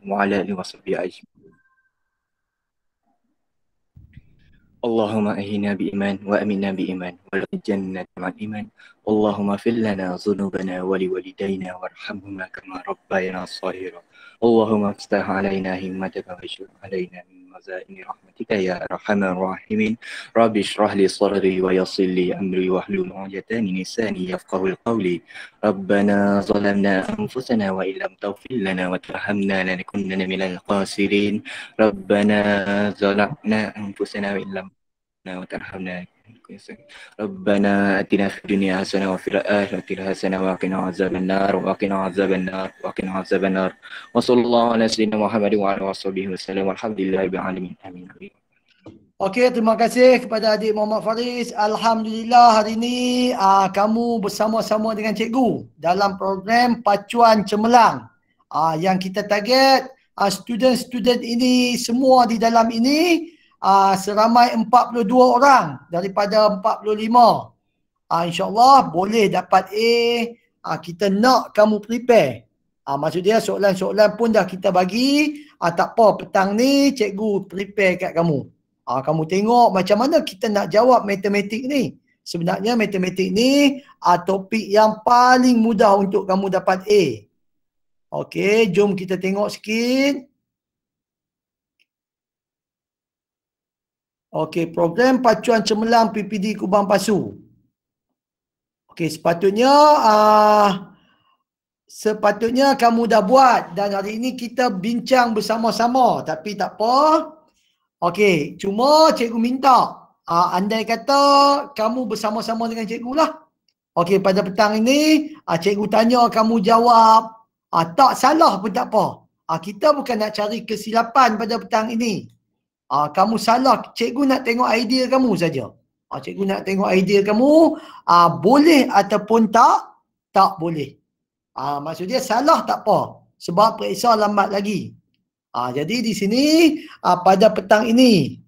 وعلى آله وصحبه أجمعين. اللهم أهنا بإيمان وأمنا بإيمان والجنة مع الإيمان. اللهم اغفر لنا ذنوبنا ولوالدينا وارحمهما كما ربيانا صغيرا. اللهم افتح علينا همتك واشرف علينا من مزائن رحمتك يا أرحم الراحمين. رب اشرح لي صدري ويسر لي أمري واحلل عقدة من لساني يفقهوا قولي. ربنا ظلمنا أنفسنا وإن لم تغفر لنا وترحمنا لنكونن من الخاسرين. ربنا ظلمنا أنفسنا وإن لم وترحمنا. ربنا آتنا في الدنيا حسنة وفي الآخرة حسنة وقنا عذاب النار وقنا عذاب النار وقنا عذاب النار. وصلى الله على سيدنا محمد وعلى آله وصحبه وسلم والحمد لله رب العالمين. Amin. Okey, terima kasih kepada adik Muhammad Faris. Alhamdulillah hari ini kamu bersama-sama dengan cikgu dalam program Pacuan Cemerlang. Yang kita target student-student ini semua di dalam ini seramai 42 orang daripada 45. InsyaAllah boleh dapat A. Kita nak kamu prepare. Maksud dia soalan-soalan pun dah kita bagi. Tak apa, petang ni cikgu prepare kat kamu. Kamu tengok macam mana kita nak jawab matematik ni. Sebenarnya matematik ni topik yang paling mudah untuk kamu dapat A. Okey, jom kita tengok sikit. Okey, program Pacuan Cemerlang PPD Kubang Pasu. Okey, sepatutnya kamu dah buat dan hari ini kita bincang bersama-sama, tapi tak apa. Okey, cuma cikgu minta andai kata kamu bersama-sama dengan cikgu lah. Okey, pada petang ini cikgu tanya kamu jawab. Tak salah pun tak apa. Kita bukan nak cari kesilapan pada petang ini. Kamu salah, cikgu nak tengok idea kamu saja. Cikgu nak tengok idea kamu boleh ataupun tak boleh. Maksud dia salah tak apa sebab periksa lambat lagi. Jadi di sini pada petang ini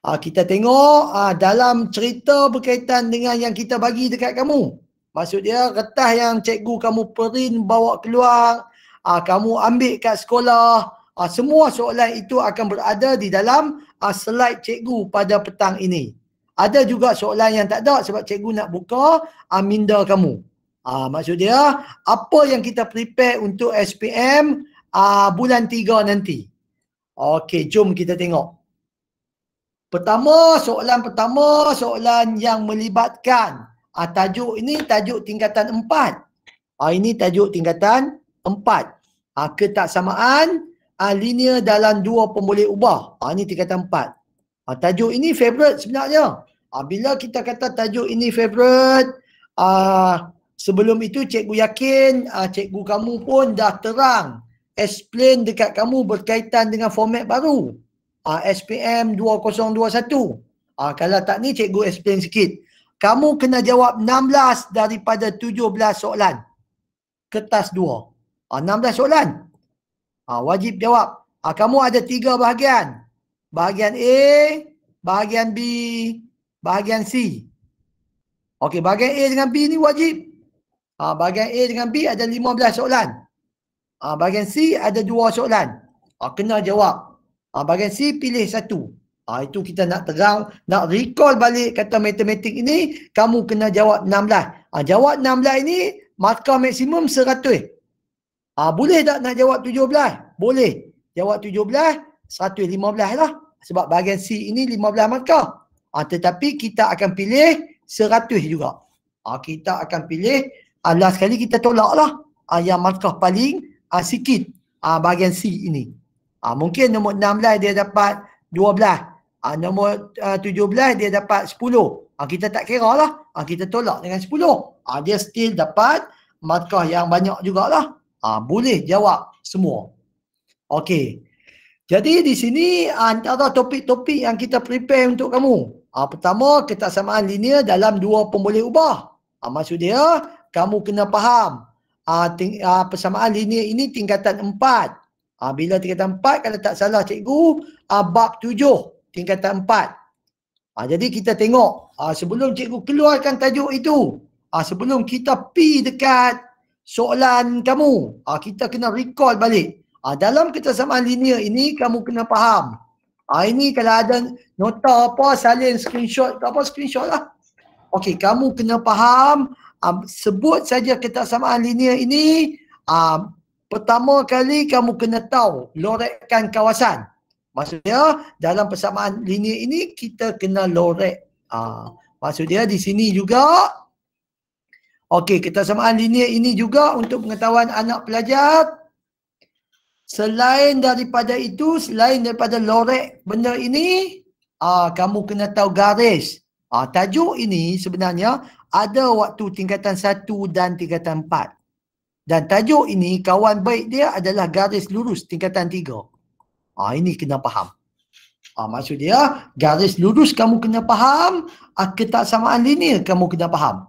kita tengok dalam cerita berkaitan dengan yang kita bagi dekat kamu. Maksud dia kertas yang cikgu kamu print bawa keluar, kamu ambil kat sekolah. Semua soalan itu akan berada di dalam slide cikgu pada petang ini. Ada juga soalan yang tak ada sebab cikgu nak buka minda kamu. Maksud dia apa yang kita prepare untuk SPM bulan 3 nanti. Okey, jom kita tengok. Soalan yang melibatkan tajuk ini tajuk tingkatan 4. Ini tajuk tingkatan 4. Ketaksamaan linear dalam dua pemboleh ubah. Ini tingkatan 4. Tajuk ini favorite sebenarnya. Bila kita kata tajuk ini favorite, sebelum itu cikgu yakin cikgu kamu pun dah terang explain dekat kamu berkaitan dengan format baru. SPM 2021. Kalau tak ni cikgu explain sikit. Kamu kena jawab 16 daripada 17 soalan. Kertas 2. 16 soalan. Wajib jawab. Kamu ada 3 bahagian. Bahagian A, bahagian B, bahagian C. Okey, bahagian A dengan B ni wajib. Bahagian A dengan B ada 15 soalan. Bahagian C ada 2 soalan. Kena jawab. Bahagian C pilih 1. Itu kita nak terang, nak recall balik kata matematik ini, kamu kena jawab 16. Jawab 16 ini markah maksimum 100. Boleh tak nak jawab 17? Boleh. Jawab 17, 115 lah. Sebab bahagian C ini 15 markah. Tetapi kita akan pilih 100 juga. Kita akan pilih, last sekali kita tolak lah. Yang markah paling sikit bahagian C ini. Mungkin nombor 16 dia dapat 12. Nombor 17 dia dapat 10. Kita tak kira lah. Kita tolak dengan 10. Dia still dapat markah yang banyak jugalah. Boleh jawab semua. Okey. Jadi di sini antara topik-topik yang kita prepare untuk kamu. Pertama, ketaksamaan linear dalam dua pemboleh ubah. Maksud dia, kamu kena faham persamaan linear ini tingkatan 4. Bila tingkatan 4, kalau tak salah cikgu, bab 7 tingkatan 4. Jadi kita tengok sebelum cikgu keluarkan tajuk itu, sebelum kita pi dekat soalan kamu, kita kena recall balik. Dalam kesamaan linear ini kamu kena faham. Ini kalau ada nota apa, salin screenshot ke apa, screenshot lah. Okey, kamu kena faham, sebut saja kesamaan linear ini, pertama kali kamu kena tahu lorekkan kawasan. Maksudnya dalam persamaan linear ini kita kena lorek. Maksudnya di sini juga, okey, kesamaan linear ini juga untuk pengetahuan anak pelajar. Selain daripada itu, selain daripada lorek benda ini, kamu kena tahu garis. Tajuk ini sebenarnya ada waktu tingkatan 1 dan tingkatan 4. Dan tajuk ini kawan baik dia adalah garis lurus tingkatan 3. Ini kena faham. Maksud dia garis lurus kamu kena faham, kesamaan linear kamu kena faham.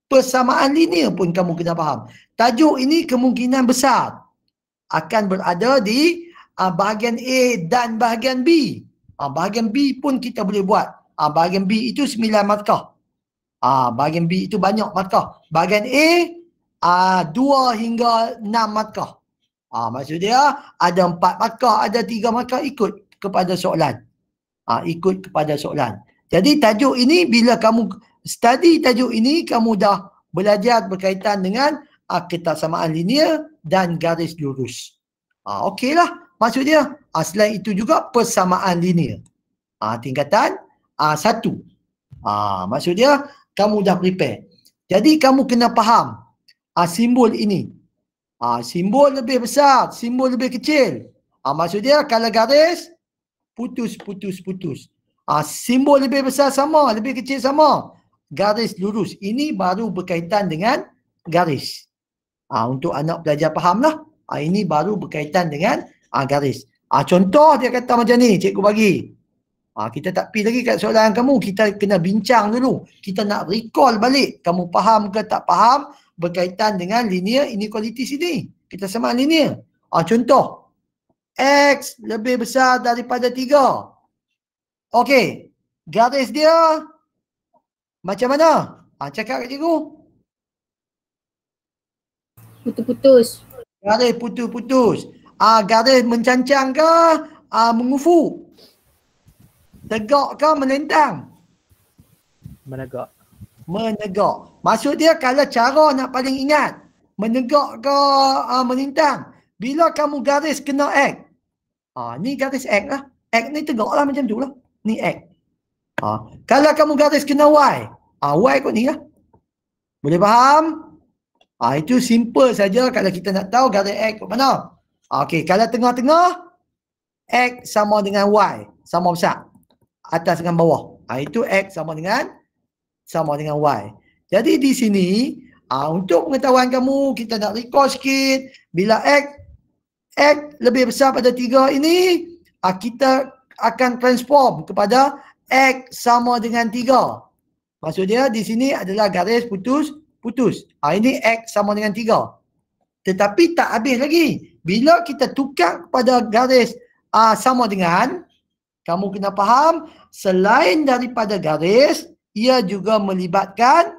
Persamaan linear pun kamu kena faham. Tajuk ini kemungkinan besar akan berada di bahagian A dan bahagian B. Bahagian B pun kita boleh buat. Bahagian B itu 9 markah. Bahagian B itu banyak markah. Bahagian A 2 hingga 6 markah. Maksud dia ada 4 markah, ada 3 markah, ikut kepada soalan. Ikut kepada soalan. Jadi tajuk ini bila kamu study tajuk ini, kamu dah belajar berkaitan dengan kesamaan linear dan garis lurus. Okeylah maksud dia. Selain itu juga persamaan linear. Tingkatan 1. Maksud dia kamu dah prepare. Jadi kamu kena faham simbol ini. Simbol lebih besar, simbol lebih kecil. Maksud dia kalau garis putus. Simbol lebih besar sama, lebih kecil sama. Garis lurus. Ini baru berkaitan dengan garis. Untuk anak pelajar fahamlah. Ini baru berkaitan dengan garis. Contoh dia kata macam ni, cikgu bagi. Kita tak pergi lagi kat soalan kamu, kita kena bincang dulu. Kita nak recall balik. Kamu faham ke tak faham berkaitan dengan linear inequality sini. Kesamaan linear. Contoh. X lebih besar daripada 3. Okey. Garis dia macam mana? Cakap kat cikgu. Putus-putus. Garis putus-putus. Garis mencancang ke mengufu? Tegak ke melentang? Menegak. Menegak. Maksud dia kalau cara nak paling ingat, menegak ke melintang, bila kamu garis kena X. Ni garis X lah. X ni tegak lah macam tu lah. Ni X. Kalau kamu garis kena Y, Y kot ni lah. Boleh faham? Itu simple saja kalau kita nak tahu garis X kat mana. Okey, kalau tengah-tengah, X sama dengan Y, sama besar. Atas dengan bawah. Itu X sama dengan Y. Jadi di sini, untuk pengetahuan kamu, kita nak recall sikit. Bila X lebih besar pada 3 ini, kita akan transform kepada X sama dengan 3. Maksud dia di sini adalah garis putus. Ini X sama dengan 3. Tetapi tak habis lagi. Bila kita tukar kepada garis sama dengan, kamu kena faham, selain daripada garis, ia juga melibatkan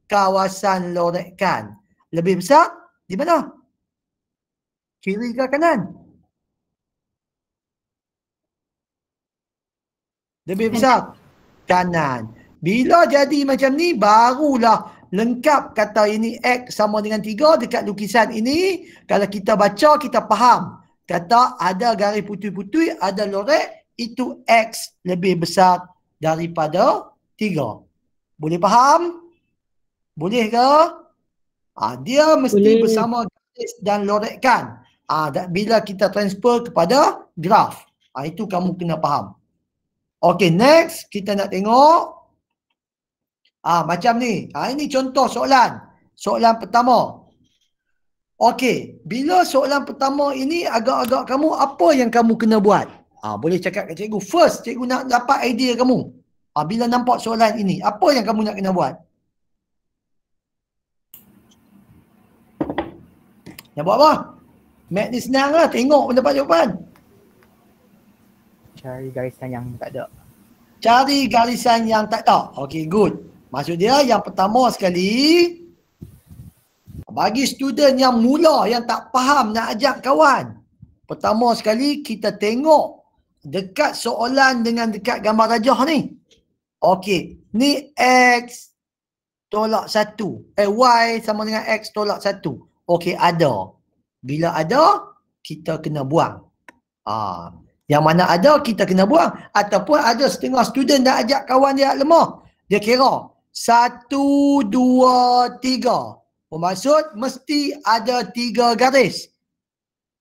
kawasan lorekkan. Lebih besar di mana? Kiri ke kanan? Lebih besar kanan. Bila jadi macam ni, barulah lengkap kata ini X sama dengan 3 dekat lukisan ini. Kalau kita baca, kita faham. Kata ada garis putih-putih, ada lorek, itu X lebih besar daripada 3. Boleh faham? Boleh ke? Dia mesti Boleh. bersama garis dan lorekkan. Bila kita transfer kepada graf. Itu kamu kena faham. Okay, next kita nak tengok. Macam ni. Ini contoh soalan. Soalan pertama. Okey, bila soalan pertama ini agak-agak kamu, apa yang kamu kena buat? Boleh cakap kat cikgu. First, cikgu nak dapat idea kamu. Bila nampak soalan ini, apa yang kamu nak kena buat? Nak buat apa? Mat ni senang lah. Tengok pun dapat jawapan. Cari garisan yang tak ada. Cari garisan yang tak ada. Okey, good. Maksud dia yang pertama sekali, bagi student yang mula, yang tak faham nak ajak kawan, Pertama sekali kita tengok dekat soalan dengan dekat gambar rajah ni. Okey, ni X tolak 1. Y sama dengan X tolak 1. Okey, ada. Bila ada, kita kena buang. Yang mana ada, kita kena buang. Ataupun ada setengah student dah ajak kawan dia lemah. Dia kira 1, 2, 3. Bermaksud mesti ada 3 garis.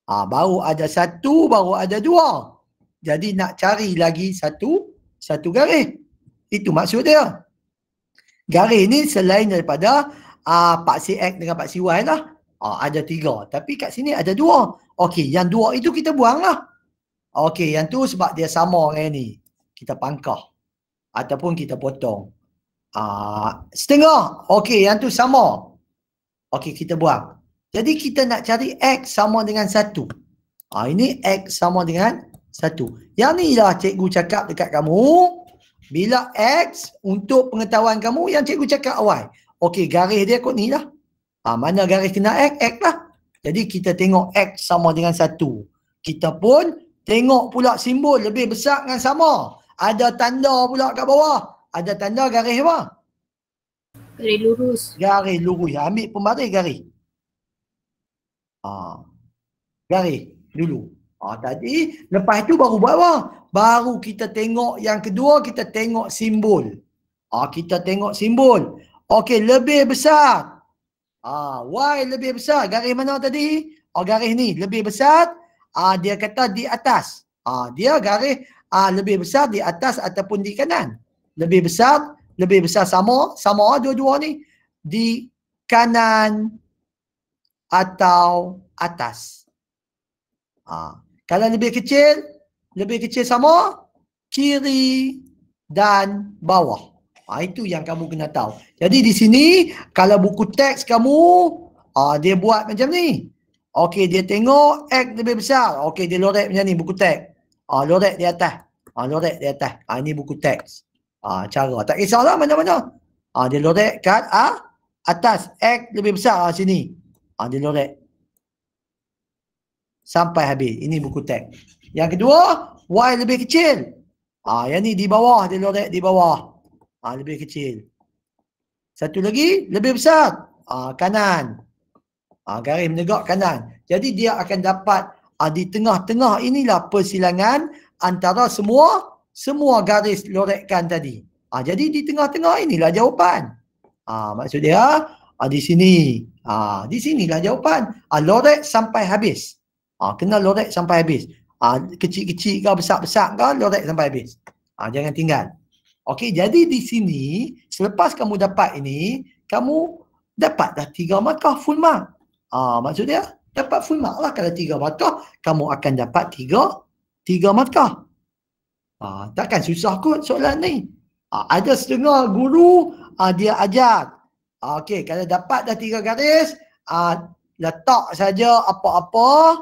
Baru ada 1, baru ada 2. Jadi nak cari lagi satu garis. Itu maksud dia. Garis ni selain daripada paksi X dengan paksi Y lah. Ada 3. Tapi kat sini ada 2. Okey, yang 2 itu kita buang lah. Okey, yang tu sebab dia sama dengan ni. Kita pangkah. Ataupun kita potong. Setengah. Okey, yang tu sama. Okey, kita buang. Jadi kita nak cari X sama dengan 1. Ini X sama dengan 1. Yang ni lah cikgu cakap dekat kamu. Bila X, untuk pengetahuan kamu, yang cikgu cakap awal. Okey, garis dia kot ni lah. Mana garis kena X? X lah. Jadi kita tengok X sama dengan 1. Kita pun tengok pula simbol lebih besar dengan sama. Ada tanda pula kat bawah. Ada tanda garis apa? Garis lurus. Garis lurus. Ambil pembaris garis. Garis dulu. Tadi lepas tu baru buat apa? Baru kita tengok yang kedua, kita tengok simbol. Kita tengok simbol. Okey, lebih besar. Y lebih besar. Garis mana tadi? Garis ni lebih besar. Dia kata di atas. Dia garis lebih besar di atas ataupun di kanan. Lebih besar sama dua-dua ni. Di kanan atau atas. Kalau lebih kecil sama kiri dan bawah. Itu yang kamu kena tahu. Jadi di sini kalau buku teks kamu dia buat macam ni. Okey, dia tengok X lebih besar. Okey, dia lorek macam ni buku teks. Lorek di atas. Lorek di atas. Ini buku teks. Cara. Tak kisahlah mana-mana. Dia lorek kat atas. X lebih besar sini. Dia lorek sampai habis. Ini buku teks. Yang kedua, Y lebih kecil. Yang ni di bawah. Dia lorek di bawah. Lebih kecil. Satu lagi, lebih besar. Kanan. Garis menegak kanan. Jadi dia akan dapat di tengah-tengah inilah persilangan antara semua garis lorekkan tadi. Jadi di tengah-tengah inilah jawapan. Maksud dia di sini. Di sinilah jawapan. Lorek sampai habis. Kena lorek sampai habis. Kecil-kecil ke besar-besar ke lorek sampai habis. Jangan tinggal. Okey, jadi di sini selepas kamu dapat ini, kamu dapat dah 3 markah full mark. Maksud dia dapat full mark lah. Kalau 3 markah, kamu akan dapat 3 markah. Takkan susah kot soalan ni. Ada setengah guru dia ajar. Okey, kalau dapat dah 3 garis, letak saja apa-apa,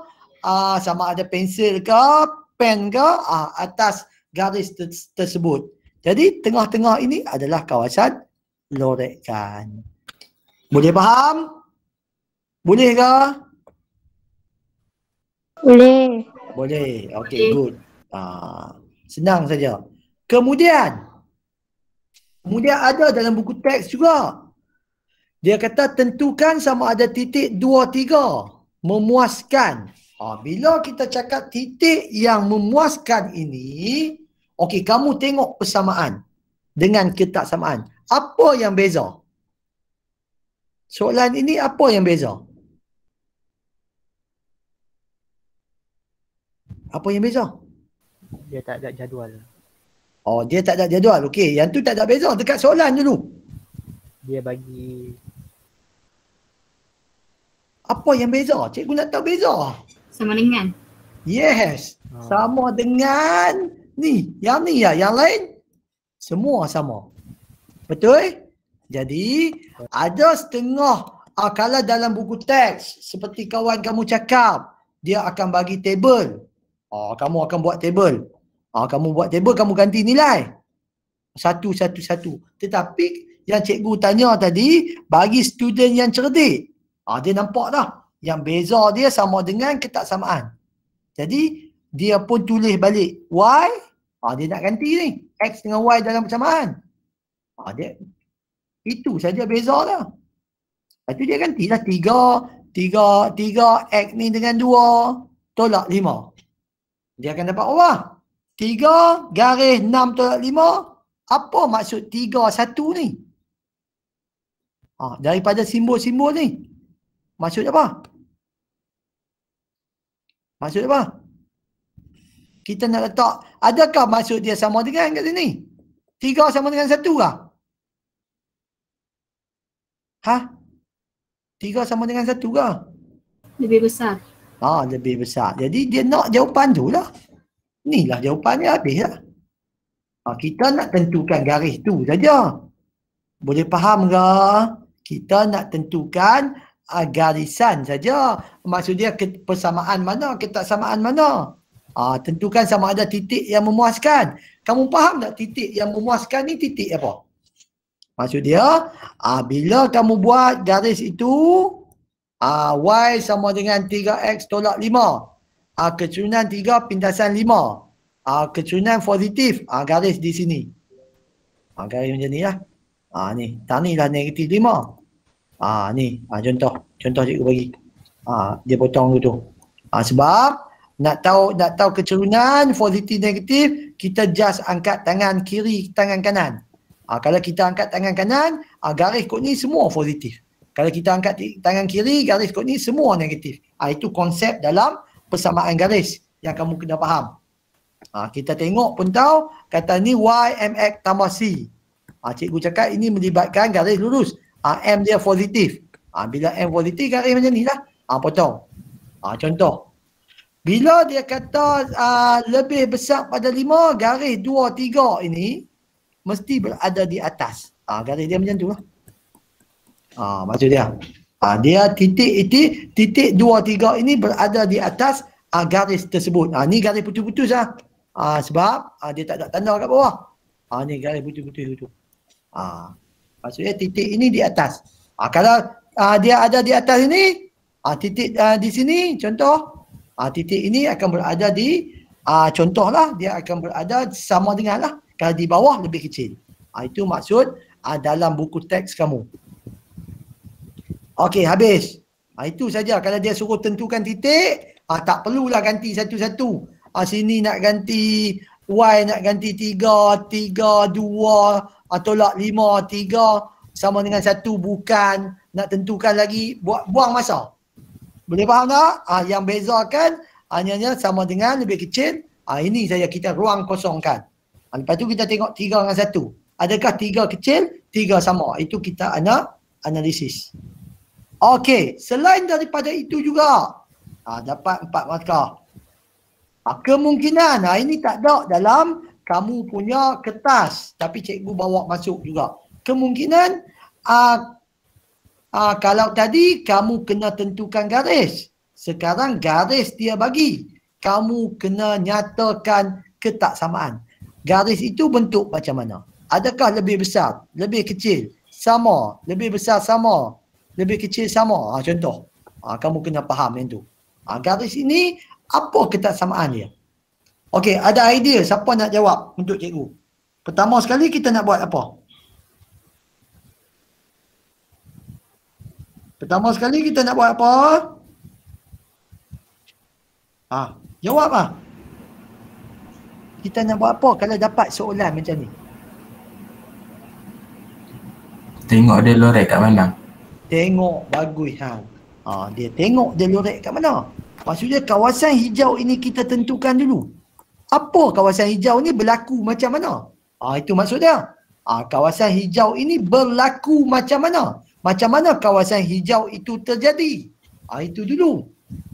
sama ada pensel ke, pen ke, atas garis tersebut. Jadi tengah-tengah ini adalah kawasan lorekkan. Boleh faham? Boleh ke? Boleh. Boleh. Okey, good. Senang saja. Kemudian ada dalam buku teks juga. Dia kata tentukan sama ada titik 2, 3. Memuaskan. Bila kita cakap titik yang memuaskan ini, okey, kamu tengok persamaan dengan ketaksamaan. Apa yang beza? Soalan ini apa yang beza? Apa yang beza? Dia tak ada jadual. Dia tak ada jadual. Okey, yang tu tak ada beza. Dekat soalan dulu. Dia bagi apa yang beza? Cikgu nak tahu beza. Sama dengan. Yes. Sama dengan ni. Yang ni ya, yang lain semua sama. Betul? Jadi ada setengah kalau dalam buku teks seperti kawan kamu cakap, dia akan bagi table. Kamu akan buat table. Kamu buat table, kamu ganti nilai. Satu. Tetapi yang cikgu tanya tadi, bagi student yang cerdik, dia nampak dah. Yang beza dia sama dengan ketaksamaan. Jadi dia pun tulis balik Y, dia nak ganti ni. X dengan Y dalam persamaan. Dia itu saja beza lah. Lepas tu dia gantilah 3 X ni dengan 2 tolak 5. Dia akan dapat apa? 3 garis 6 tolak 5. Apa maksud 3 1 ni? Daripada simbol-simbol ni. Maksud apa? Maksud apa? Kita nak letak, adakah maksud dia sama dengan kat sini? 3 sama dengan 1 kah? 3 sama dengan 1 kah? Lebih besar. Lebih besar. Jadi dia nak jawapan tu lah. Inilah jawapannya, habis lah. Kita nak tentukan garis tu saja. Boleh faham ke? Kita nak tentukan garisan saja. Maksud dia persamaan mana, ketaksamaan mana. Tentukan sama ada titik yang memuaskan. Kamu faham tak titik yang memuaskan ni titik apa? Maksud dia, bila kamu buat garis itu, Y sama dengan 3X tolak 5. Kecurunan 3 pindasan 5. Kecurunan positif, garis di sini. Garis macam ni lah. Ni, tang ni lah negatif 5. Ni, contoh cikgu bagi. Dia potong tu. Sebab nak tahu kecurunan positif negatif, kita just angkat tangan kiri, tangan kanan. Kalau kita angkat tangan kanan, garis kod ni semua positif. Kalau kita angkat tangan kiri, garis kod ni semua negatif. Itu konsep dalam persamaan garis yang kamu kena faham. Kita tengok pun tahu, kata ni Y MX tambah C. Cikgu cakap ini melibatkan garis lurus. M dia positif. Bila M positif, garis macam ni lah. Potong. Contoh. Bila dia kata lebih besar pada 5, garis 2, 3 ini mesti berada di atas. Garis dia macam tu lah. Maksud dia. Dia titik 2, 3 ini berada di atas garis tersebut. Ni garis putus-putus lah. Sebab dia tak ada tanda kat bawah. Ni garis putus-putus tu. Maksudnya titik ini di atas. Kalau dia ada di atas ini, titik di sini contoh, titik ini akan berada di, contohlah dia akan berada sama dengan lah. Kalau di bawah lebih kecil. Itu maksud dalam buku teks kamu. Okey, habis. Itu saja. Kalau dia suruh tentukan titik, tak perlulah ganti satu-satu. Sini nak ganti Y, nak ganti 3, 2, tolak 5, 3 sama dengan 1, bukan. Nak tentukan lagi, buang masa. Boleh faham tak? Yang bezakan hanya sama dengan lebih kecil. Ini saja kita ruang kosongkan. Lepas tu kita tengok 3 dengan 1. Adakah 3 kecil, 3 sama? Itu kita analisis. Okey, selain daripada itu juga, dapat 4 markah. Kemungkinan, ini tak ada dalam kamu punya kertas. Tapi cikgu bawa masuk juga. Kemungkinan, kalau tadi kamu kena tentukan garis. Sekarang garis dia bagi. Kamu kena nyatakan ketaksamaan. Garis itu bentuk macam mana? Adakah lebih besar, lebih kecil, sama, lebih besar sama, lebih kecil sama? Contoh. Kamu kena faham yang tu. Garis ini, apa ketaksamaan dia? Okey, ada idea siapa nak jawab untuk cikgu? Pertama sekali kita nak buat apa? Pertama sekali kita nak buat apa? Jawab lah. Kita nak buat apa kalau dapat soalan macam ni? Tengok dia lorek kat mana. Tengok, bagus hang. Dia tengok dia lorek kat mana. Maksudnya kawasan hijau ini kita tentukan dulu. Apa kawasan hijau ni berlaku macam mana? Itu maksud dia. Kawasan hijau ini berlaku macam mana? Macam mana kawasan hijau itu terjadi? Itu dulu.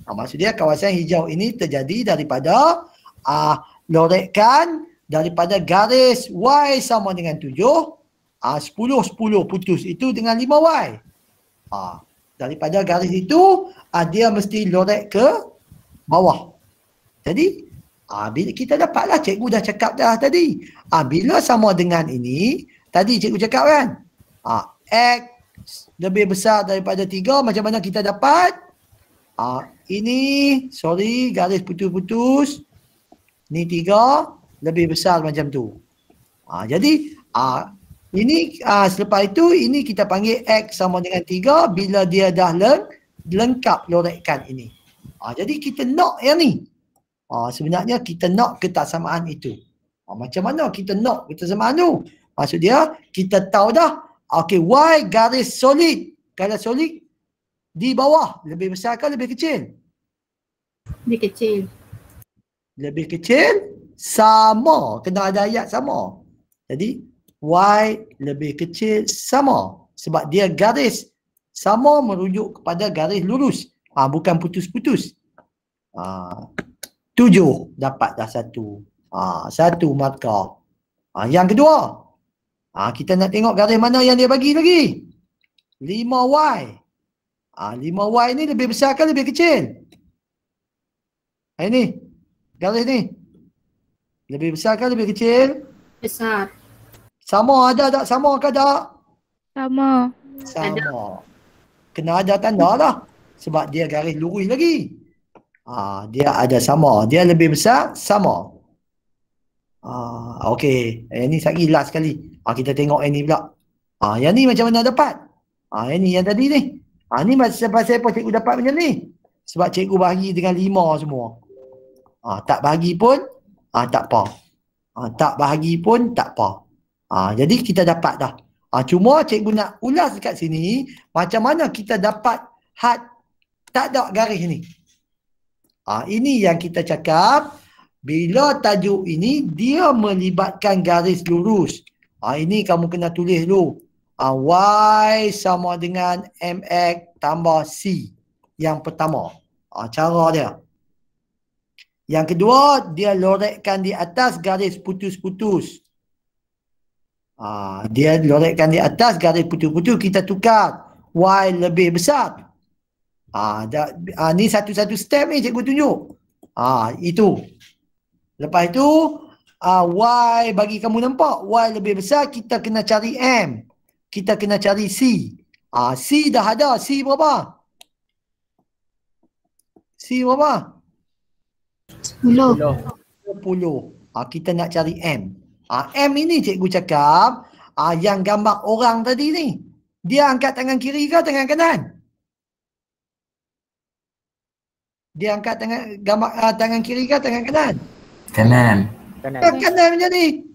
Maksud dia kawasan hijau ini terjadi daripada lorekan daripada garis Y sama dengan 7, 10, 10 putus itu dengan 5Y. Daripada garis itu, dia mesti lorek ke bawah. Jadi, bila kita dapatlah, cikgu dah cakap dah tadi. Bila sama dengan ini, tadi cikgu cakap kan, X lebih besar daripada 3, macam mana kita dapat? Ini, sorry, garis putus-putus. Ni 3, lebih besar macam tu. Jadi, ini selepas itu, ini kita panggil X sama dengan 3 bila dia dah lengkap lorekkan ini. Jadi, kita nak yang ni. Sebenarnya, kita nak ketaksamaan itu. Macam mana kita nak ketaksamaan tu? Maksud dia, kita tahu dah, okey, Y garis solid. Garis solid di bawah, lebih besar ke lebih kecil? Lebih kecil. Lebih kecil, sama. Kena ada ayat sama. Jadi, Y lebih kecil sama. Sebab dia garis sama merujuk kepada garis lurus. Bukan putus-putus. 7, dapat dah 1. 1 markah. Yang kedua, kita nak tengok garis mana yang dia bagi lagi. 5Y. 5Y ni lebih besar ke lebih kecil? Ini, garis ni. Lebih besar ke lebih kecil? Besar. Sama ada tak? Sama ke tak? Sama. Sama. Kena ada tanda lah. Sebab dia garis lurus lagi. Dia ada sama. Dia lebih besar, sama. Okey. Yang ni lagi last sekali. Kita tengok yang ni pula. Yang ni macam mana dapat? Yang ni yang tadi ni. Ni pasal apa cikgu dapat macam ni? Sebab cikgu bahagi dengan 5 semua. Tak bahagi pun tak apa. Tak bahagi pun tak apa. Jadi kita dapat dah. Cuma cikgu nak ulas dekat sini macam mana kita dapat had tak ada garis ni. Ini yang kita cakap, bila tajuk ini dia melibatkan garis lurus. Ini kamu kena tulis dulu. Y sama dengan MX tambah C. Yang pertama. Cara dia. Yang kedua, dia lorekkan di atas garis putus-putus. Dia lorekkan di atas garis putus-putus. Kita tukar. Y lebih besar. Ni satu-satu step ni cikgu tunjuk. Itu. Lepas itu, Y bagi kamu nampak. Y lebih besar, kita kena cari M. Kita kena cari C. C dah ada. C berapa? C berapa? 10. 10. Kita nak cari M. M ini cikgu cakap, yang gambar orang tadi ni. Dia angkat tangan kiri ke tangan kanan? Dia angkat tangan kiri ke tangan kanan? Kanan. Kanan macam ni.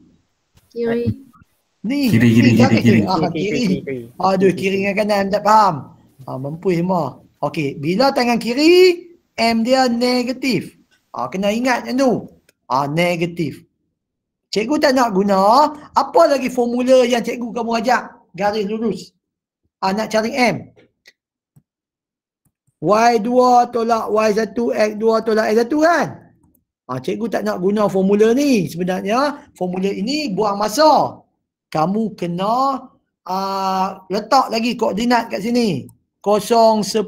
Kiri. Ni. Kiri. Kiri. Kiri. Aduh, kiri dengan kanan tak faham. Mampu semua. Okey, bila tangan kiri, M dia negatif. Kena ingat macam tu. Negatif. Cikgu tak nak guna, apa lagi formula yang cikgu kamu ajak? Garis lurus. Nak cari M. Y2 tolak Y1, X2 tolak X1 kan? Cikgu tak nak guna formula ni. Sebenarnya, formula ini buang masa. Kamu kena letak lagi koordinat kat sini. 0, 10.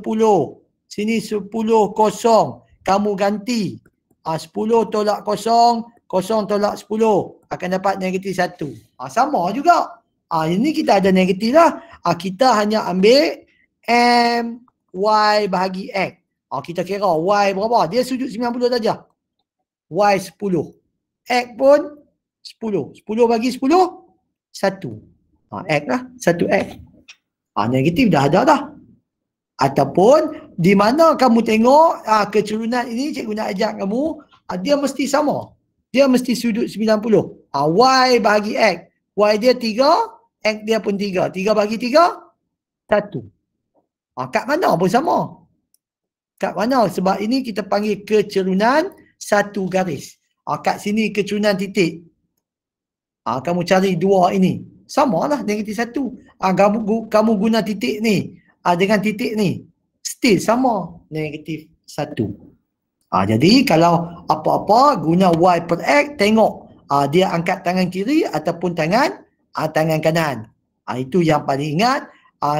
Sini 10, 0. Kamu ganti. 10 tolak 0, 0 tolak 10. Akan dapat negatif 1. Sama juga. Ini kita ada negatif lah. Kita hanya ambil M, Y bahagi X. Kita kira Y berapa? Dia sudut 90 saja. Y 10. X pun 10. 10 bagi 10, 1. X lah. 1X. Negatif dah ada dah. Ataupun di mana kamu tengok kecerunan ini cikgu nak ajak kamu, dia mesti sama. Dia mesti sudut 90. Y bahagi X. Y dia 3, X dia pun 3. 3 bagi 3, 1. Kat mana pun sama. Kat mana? Sebab ini kita panggil kecerunan satu garis. Kat sini kecerunan titik. Kamu cari 2 ini. Sama lah negatif 1. Kamu guna titik ni. Dengan titik ni. Still sama negatif 1. Jadi kalau apa-apa guna Y per X, tengok dia angkat tangan kiri ataupun tangan kanan. Itu yang paling ingat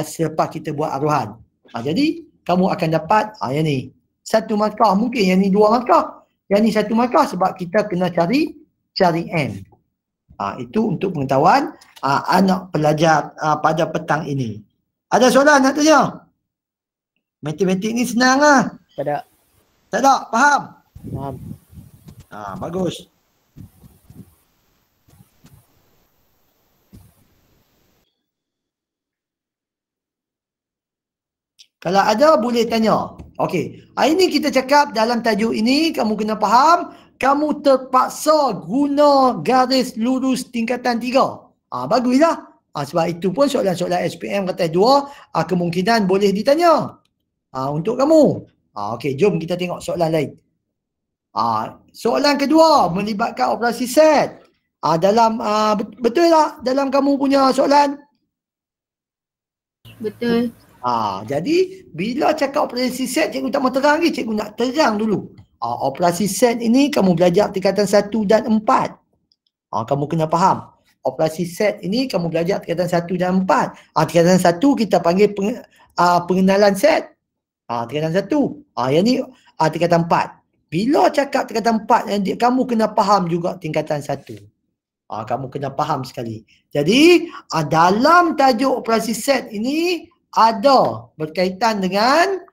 selepas kita buat aruhan. Jadi kamu akan dapat yang ni. 1 markah, mungkin yang ni 2 markah. Yang ni 1 markah sebab kita kena cari M. Itu untuk pengetahuan anak pelajar pada petang ini. Ada soalan nak tanya? Matematik ni senang lah. Tak ada. Tak ada? Faham? Faham. Bagus. Kalau ada boleh tanya. Okey. Hari ni kita cakap dalam tajuk ini kamu kena faham, kamu terpaksa guna garis lurus tingkatan 3. Baguslah. Sebab itu pun soalan-soalan SPM kata 2 kemungkinan boleh ditanya. Untuk kamu. Okey, jom kita tengok soalan lain. Soalan kedua melibatkan operasi set. Dalam betul tak dalam kamu punya soalan? Betul. Jadi bila cakap operasi set cikgu tak mau terang lagi, cikgu nak terang dulu. Operasi set ini kamu belajar tingkatan 1 dan 4. Kamu kena faham. Operasi set ini kamu belajar tingkatan 1 dan 4. Tingkatan 1 kita panggil pengenalan set. Tingkatan 1. Yang ni tingkatan 4. Bila cakap tingkatan 4, kamu kena faham juga tingkatan 1. Kamu kena faham sekali. Jadi dalam tajuk operasi set ini ada berkaitan dengan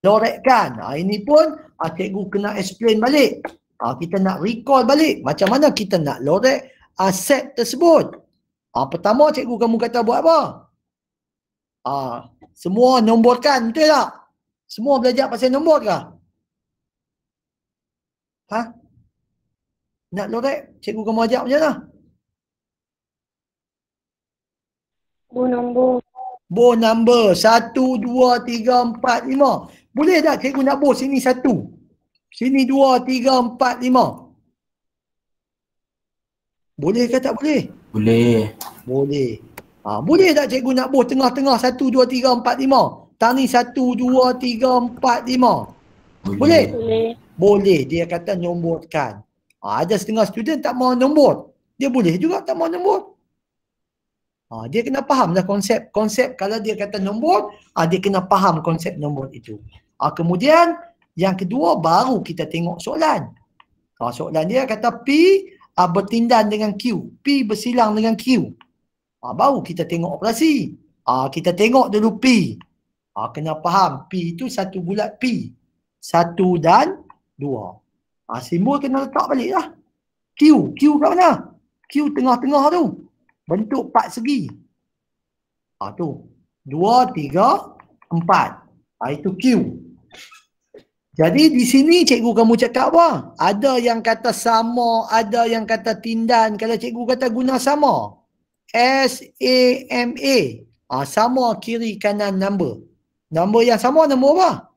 lorekkan. Ini pun cikgu kena explain balik. Kita nak recall balik macam mana kita nak lorek set tersebut. Pertama cikgu kamu kata buat apa? Semua nomborkan, betul tak? Semua belajar pasal nombor ke? Nak lorek, cikgu kamu ajak macam mana? Bor number 1, 2, 3, 4, 5. Boleh tak cikgu nak bor sini 1? Sini 2, 3, 4, 5. Boleh ke tak boleh? Boleh. Boleh. Boleh tak cikgu nak bor tengah-tengah 1, 2, 3, 4, 5? Tang ni 1, 2, 3, 4, 5. Boleh? Boleh. Dia kata nomborkan. Ada setengah student tak mau nombor. Dia boleh juga tak mau nombor. Dia kena faham lah konsep kalau dia kata nombor, dia kena faham konsep nombor itu. Kemudian yang kedua baru kita tengok soalan. Soalan dia kata P bertindan dengan Q. P bersilang dengan Q. Baru kita tengok operasi. Kita tengok dulu P. Kena faham P itu satu bulat P. 1 dan 2. Simbol kena letak balik lah. Q kat mana? Q tengah-tengah tu. Bentuk 4 segi. Tu. 2, 3, 4. Itu Q. Jadi di sini cikgu kamu cakap apa? Ada yang kata sama, ada yang kata tindan. Kalau cikgu kata guna sama. S-A-M-A. Sama kiri kanan number. Number yang sama nombor apa?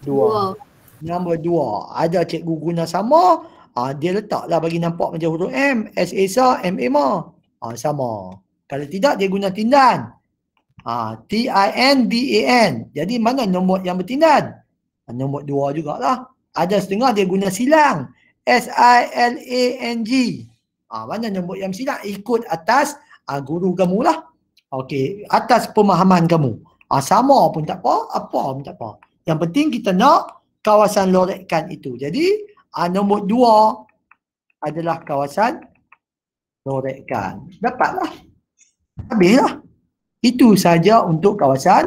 2. Nombor 2. Ada cikgu guna sama. Dia letaklah bagi nampak macam huruf M. S Esa, M Emma. Sama. Kalau tidak dia guna tindan. T-I-N-D-A-N. Jadi mana nombor yang bertindan? Nombor 2 jugalah. Ada setengah dia guna silang. S-I-L-A-N-G. Mana nombor yang silang? Ikut atas guru kamu lah. Okey, atas pemahaman kamu. Sama pun tak apa, apa pun tak apa. Yang penting kita nak kawasan lorekkan itu. Jadi nombor 2 adalah kawasan lorekkan. Dapatlah. Habislah. Itu saja untuk kawasan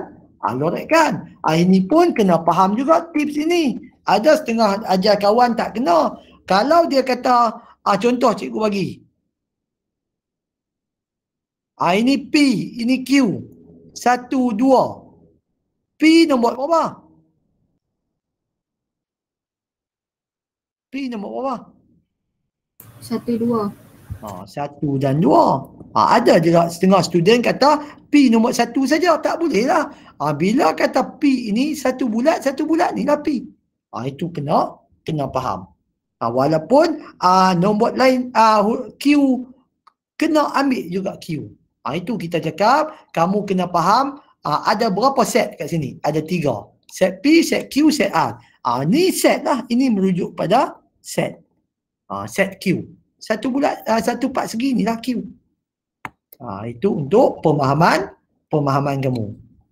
lorekkan. Ini pun kena faham juga tips ini. Ada setengah ajar kawan tak kena. Kalau dia kata, contoh cikgu bagi. Ini P, ini Q. 1, 2. P nombor berapa? P nombor berapa? 1, 2. 1 dan 2. Ada juga setengah student kata P nombor 1 saja. Tak boleh lah. Bila kata P ini satu bulat ni lah P. Itu kena faham. Walaupun nombor lain Q kena ambil juga Q. Itu kita cakap kamu kena faham ada berapa set kat sini? Ada 3. Set P, set Q, set R. Ni set lah. Ini merujuk pada set. Set Q. Satu bulat, satu part segi ni lah Q. Itu untuk pemahaman kamu.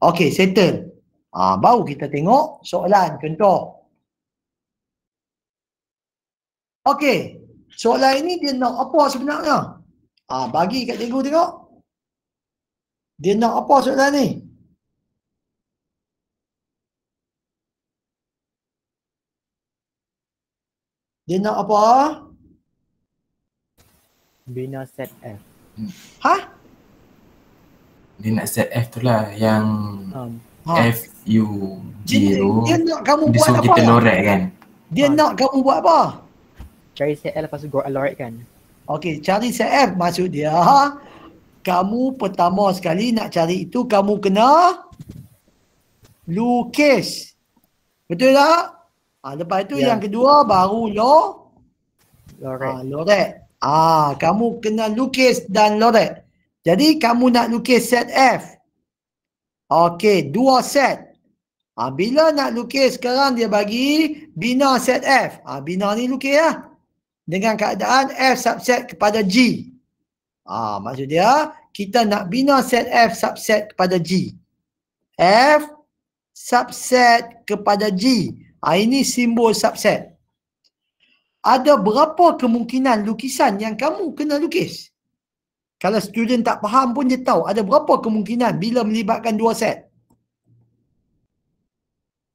Okey, settle. Baru kita tengok soalan contoh. Okey, soalan ini dia nak apa sebenarnya? Bagi kat cikgu tengok. Dia nak apa soalan ni? Dia nak apa? Bina set F. Ha? Dia nak set F tu lah. Yang Ha. F, U, Dia 0. nak kamu Dia buat suruh apa? kita lorek kan. Dia nak kamu buat apa? Cari set L lepas tu lorek kan. Okey, cari set F maksud dia. Kamu pertama sekali nak cari itu kamu kena lukis. Betul tak? Lepas itu Ya. yang kedua baru Lorek. lorek. Kamu kena lukis dan lorek. Jadi kamu nak lukis set F. Okey, 2 set. Bila nak lukis sekarang dia bagi bina set F. Bina ni lukis lah. Dengan keadaan F subset kepada G. Maksud dia kita nak bina set F subset kepada G. F subset kepada G. Ini simbol subset. Ada berapa kemungkinan lukisan yang kamu kena lukis? Kalau student tak faham pun dia tahu ada berapa kemungkinan bila melibatkan 2 set.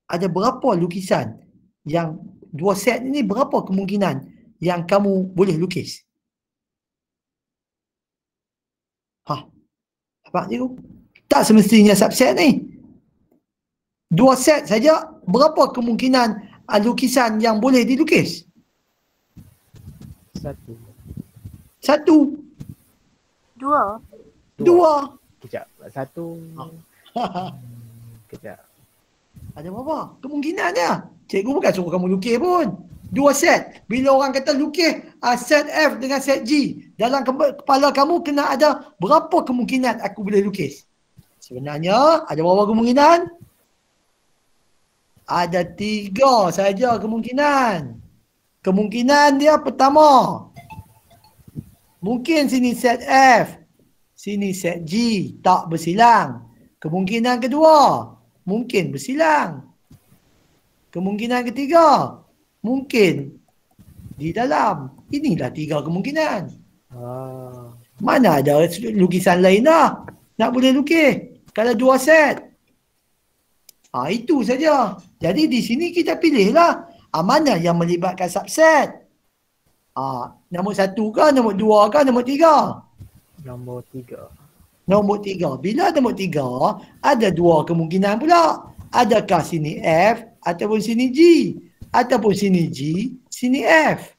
Ada berapa lukisan yang 2 set ini berapa kemungkinan yang kamu boleh lukis? Nampak cikgu? Tak semestinya subset ni. 2 set saja berapa kemungkinan lukisan yang boleh dilukis? 1. 1, 2. 2. Kejap. 1. Kejap. Ada berapa kemungkinan dia? Cikgu bukan suruh kamu lukis pun. 2 set. Bila orang kata lukis set F dengan set G, dalam kepala kamu kena ada berapa kemungkinan aku boleh lukis? Sebenarnya ada berapa kemungkinan? Ada 3 saja kemungkinan. Kemungkinan dia pertama, mungkin sini set F, sini set G, tak bersilang. Kemungkinan kedua, mungkin bersilang. Kemungkinan ketiga, mungkin di dalam. Inilah 3 kemungkinan. Mana ada lukisan lain dah nak boleh lukis kalau 2 set. Itu saja. Jadi di sini kita pilihlah mana yang melibatkan subset. Nombor 1 ke, nombor 2 ke, nombor 3? Nombor 3. Nombor 3. Bila nombor 3, ada 2 kemungkinan pula. Adakah sini F ataupun sini G? Ataupun sini G, sini F.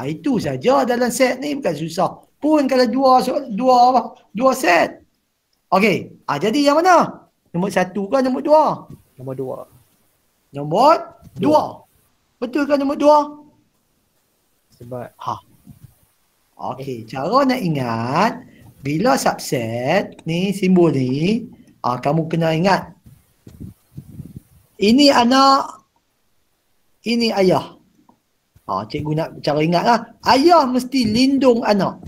Itu saja dalam set ni, bukan susah. Pun kalau dua set. Okey, jadi yang mana? Nombor 1 ke nombor 2? Nombor 2. Nombor 2. Betul ke nombor 2? Sebab Okey, cara nak ingat bila subset ni, simbol ni, kamu kena ingat. Ini anak, ini ayah. Cikgu nak cara ingat lah. Ayah mesti lindung anak.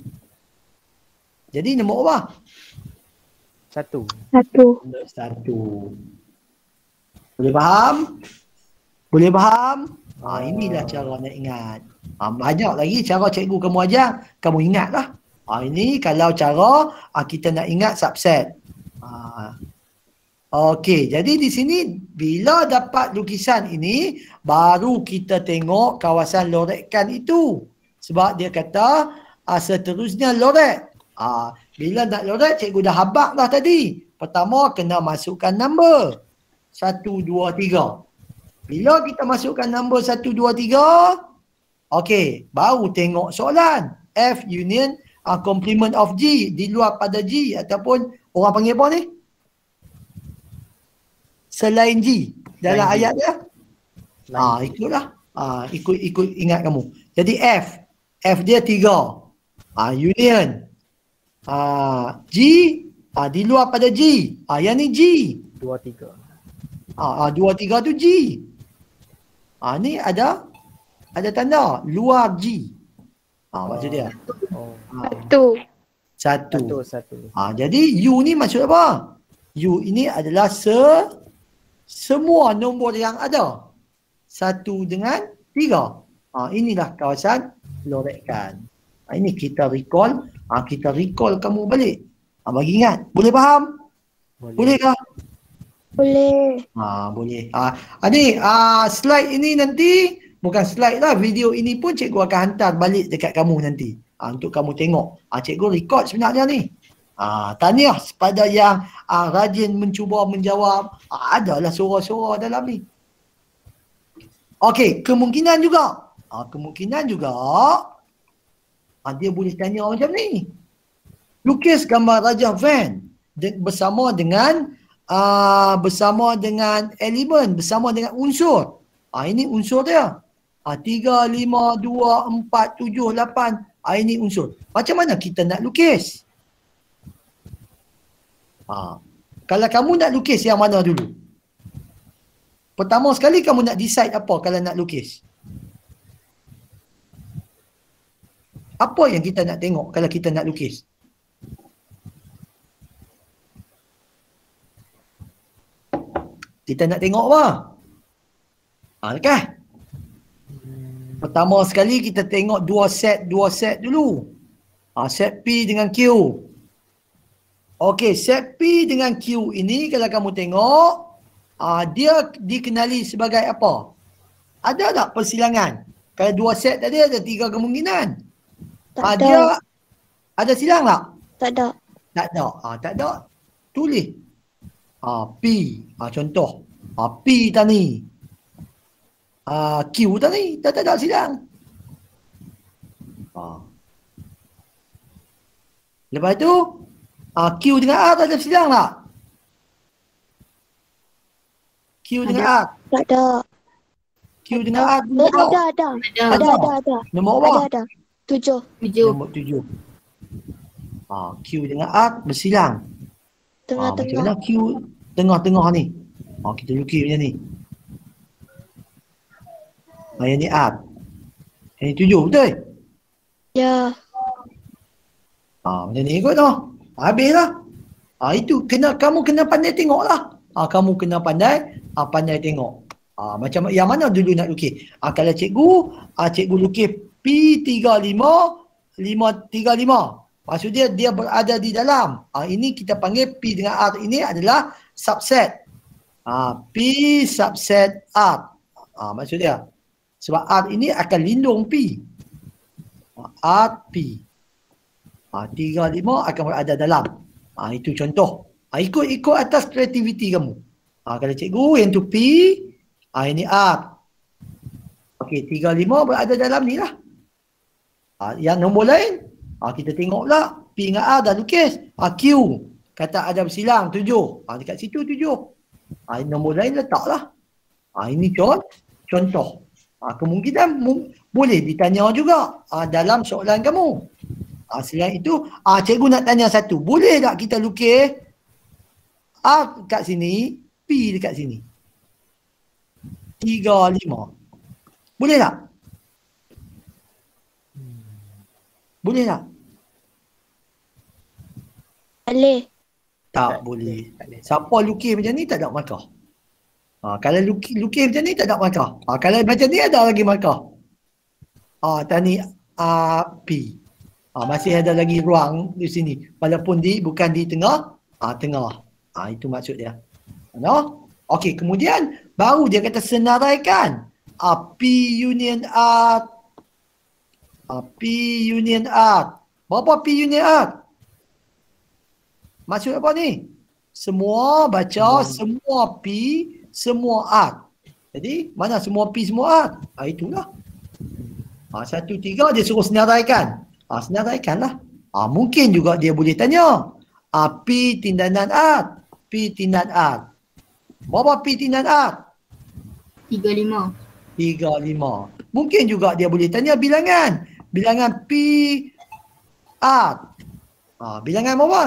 Jadi nombor apa? 1. 1. Boleh faham? Boleh faham? Inilah cara nak ingat. Banyak lagi cara cikgu kamu ajar, kamu ingatlah. Ini kalau cara kita nak ingat subset. Okey, jadi di sini bila dapat lukisan ini, baru kita tengok kawasan lorekan itu. Sebab dia kata seterusnya lorek. Bila nak lorek, cikgu dah habak dah tadi. Pertama kena masukkan nombor 1, 2, 3. Bila kita masukkan nombor 1, 2, 3, okey, baru tengok soalan. F union complement of G, di luar pada G, ataupun orang panggil apa ni? Selain G dalam Selain G. ayat dia. Ikutlah. Ikut ingat kamu. Jadi F dia 3. Union. G, di luar pada G. Yang ni G. 2, 3. 2, 3 tu G. Ni ada tanda luar G. Maksud dia. Satu. Jadi U ni maksud apa? U ini adalah semua nombor yang ada. 1 dengan 3. Inilah kawasan lorekan. Ini kita recall. Kita recall kamu balik. Bagi ingat. Boleh faham? Boleh kah? Boleh. Boleh. Ni slide ini nanti bukan slide lah, video ini pun cikgu akan hantar balik dekat kamu nanti. Untuk kamu tengok. Cikgu record sebenarnya ni. Tahniah kepada yang rajin mencuba menjawab. Adalah suara-suara dalam ni. Okey, kemungkinan juga. Dia boleh tanya macam ni. Lukis gambar Raja Van bersama dengan elemen, bersama dengan unsur. Ini unsur dia. 3, 5, 2, 4, 7, 8. Ini unsur. Macam mana kita nak lukis? Kalau kamu nak lukis yang mana dulu? Pertama sekali kamu nak decide apa kalau nak lukis? Apa yang kita nak tengok kalau kita nak lukis? Kita nak tengok apa? Kan? Pertama sekali kita tengok dua set dulu. Set P dengan Q. Okey, set P dengan Q ini kalau kamu tengok, dia dikenali sebagai apa? Ada tak persilangan? Kalau dua set tadi ada 3 kemungkinan. Tak Dia ada silang tak? Tak ada. Tak ada. Tulis. P. Contoh. P tadi. Q tadi. Tak ada silang. Lepas tu, Q dengan R ada silang tak? Q dengan R. Tak ada. Q dengan R. Ada. Nombor apa? Ada. 7. Nombor 7. Q dengan R bersilang. Macam Tengah-tengah. mana Q tengah-tengah ni? Kita lukis macam ni. Yang ni R. Yang ni 7, betul? Ya. Macam ni ikut tu. Habislah. Itu kamu kena pandai tengok lah. Kamu kena pandai tengok. Macam yang mana dulu nak lukis? Kalau cikgu lukis P35 535. Maksudnya dia berada di dalam. Ini kita panggil P dengan R ini adalah subset. P subset R. Maksudnya sebab R ini akan lindung P. R P. 35 akan berada dalam. Itu contoh. Ikut atas kreativiti kamu. Kalau cikgu yang tu P, ini R. Okey, 35 berada dalam ni lah. Yang nombor lain, kita tengoklah P dengan R dah lukis. Q, kata ada bersilang 7. Dekat situ 7. Nombor lain letaklah. Ini contoh. Kemungkinan boleh ditanya juga dalam soalan kamu. Selain itu, cikgu nak tanya satu. Boleh tak kita lukis R kat sini, P dekat sini? 3, 5. Boleh tak? Boleh tak? Boleh. Tak boleh. Siapa lukis macam ni tak ada markah. Kalau lukis macam ni tak ada markah. Kalau macam ni ada lagi markah. Tani P. Masih ada lagi ruang di sini. Walaupun bukan di tengah. Tengah. Itu maksud dia. No? Okey, kemudian baru dia kata senaraikan. P union R. P union R. Berapa P union R? Maksud apa ni? Semua baca, semua P, semua R. Jadi, mana semua P, semua R? Itulah. 1, 3 dia suruh senaraikan. Senaraikanlah. Mungkin juga dia boleh tanya. P tindanan R. P tindanan R. Berapa P tindanan R? 35. 35. Mungkin juga dia boleh tanya bilangan. Bilangan P R. Bilangan berapa?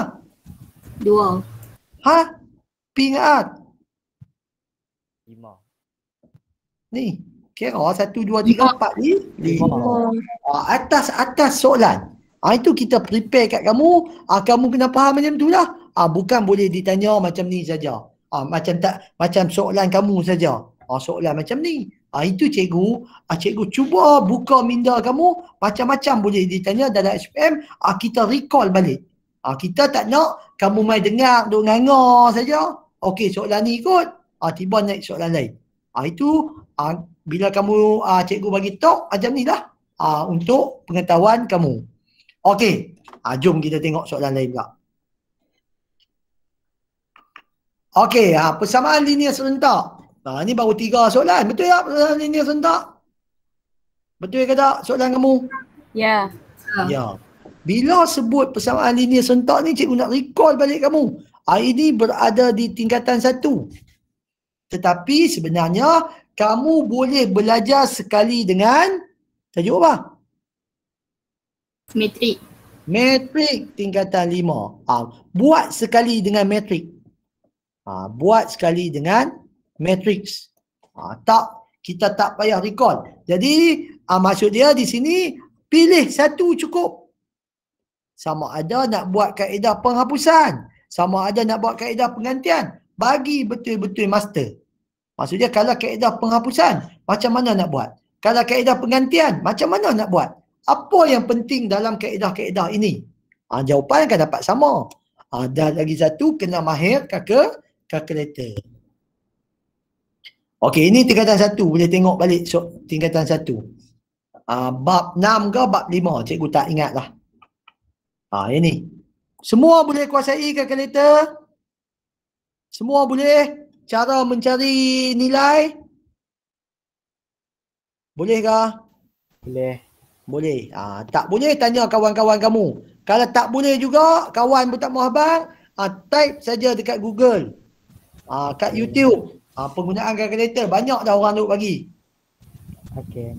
2. P dengan R. 5. Ni. Kira 1, 2, 3, 4 ni. 5. Atas soalan. Itu kita prepare kat kamu. Kamu kena faham macam tu lah. Bukan boleh ditanya macam ni saja. Macam soalan kamu saja. Soalan macam ni. Itu cikgu cuba buka minda kamu, macam-macam boleh ditanya dalam SPM, kita recall balik. Kita tak nak kamu main dengar, duk nganga saja. Okey, soalan ni ikut, tiba naik soalan lain. Itu bila kamu cikgu bagi talk macam ni lah untuk pengetahuan kamu. Okey, jom kita tengok soalan lain pula. Okey, persamaan linear serentak. Ni baru 3 soalan. Betul tak persamaan linear serentak? Betul ke tak soalan kamu? Ya. Ya. Bila sebut persamaan linear serentak ni, cikgu nak recall balik kamu. Ini berada di tingkatan 1. Tetapi sebenarnya kamu boleh belajar sekali dengan tajuk apa? Metrik. Metrik tingkatan 5. Buat sekali dengan metrik. Buat sekali dengan matrix. Kita tak payah recall. Jadi maksud dia di sini pilih satu cukup. Sama ada nak buat kaedah penghapusan, sama ada nak buat kaedah penggantian. Bagi betul-betul master. Maksudnya kalau kaedah penghapusan, macam mana nak buat? Kalau kaedah penggantian, macam mana nak buat? Apa yang penting dalam kaedah-kaedah ini? Jawapan akan dapat sama. Dan lagi satu, kena mahir kalkulator. Okey, ini tingkatan 1. Boleh tengok balik tingkatan 1. Bab 6 ke bab 5? Cikgu tak ingat lah. Ini. Semua boleh kuasai kalkulator? Semua boleh? Cara mencari nilai? Boleh ke? Boleh. Boleh. Tak boleh, tanya kawan-kawan kamu. Kalau tak boleh juga, kawan pun tak mau abang, type saja dekat Google. Kat YouTube. Penggunaan kalkulator. Banyak dah orang duk bagi. Okey.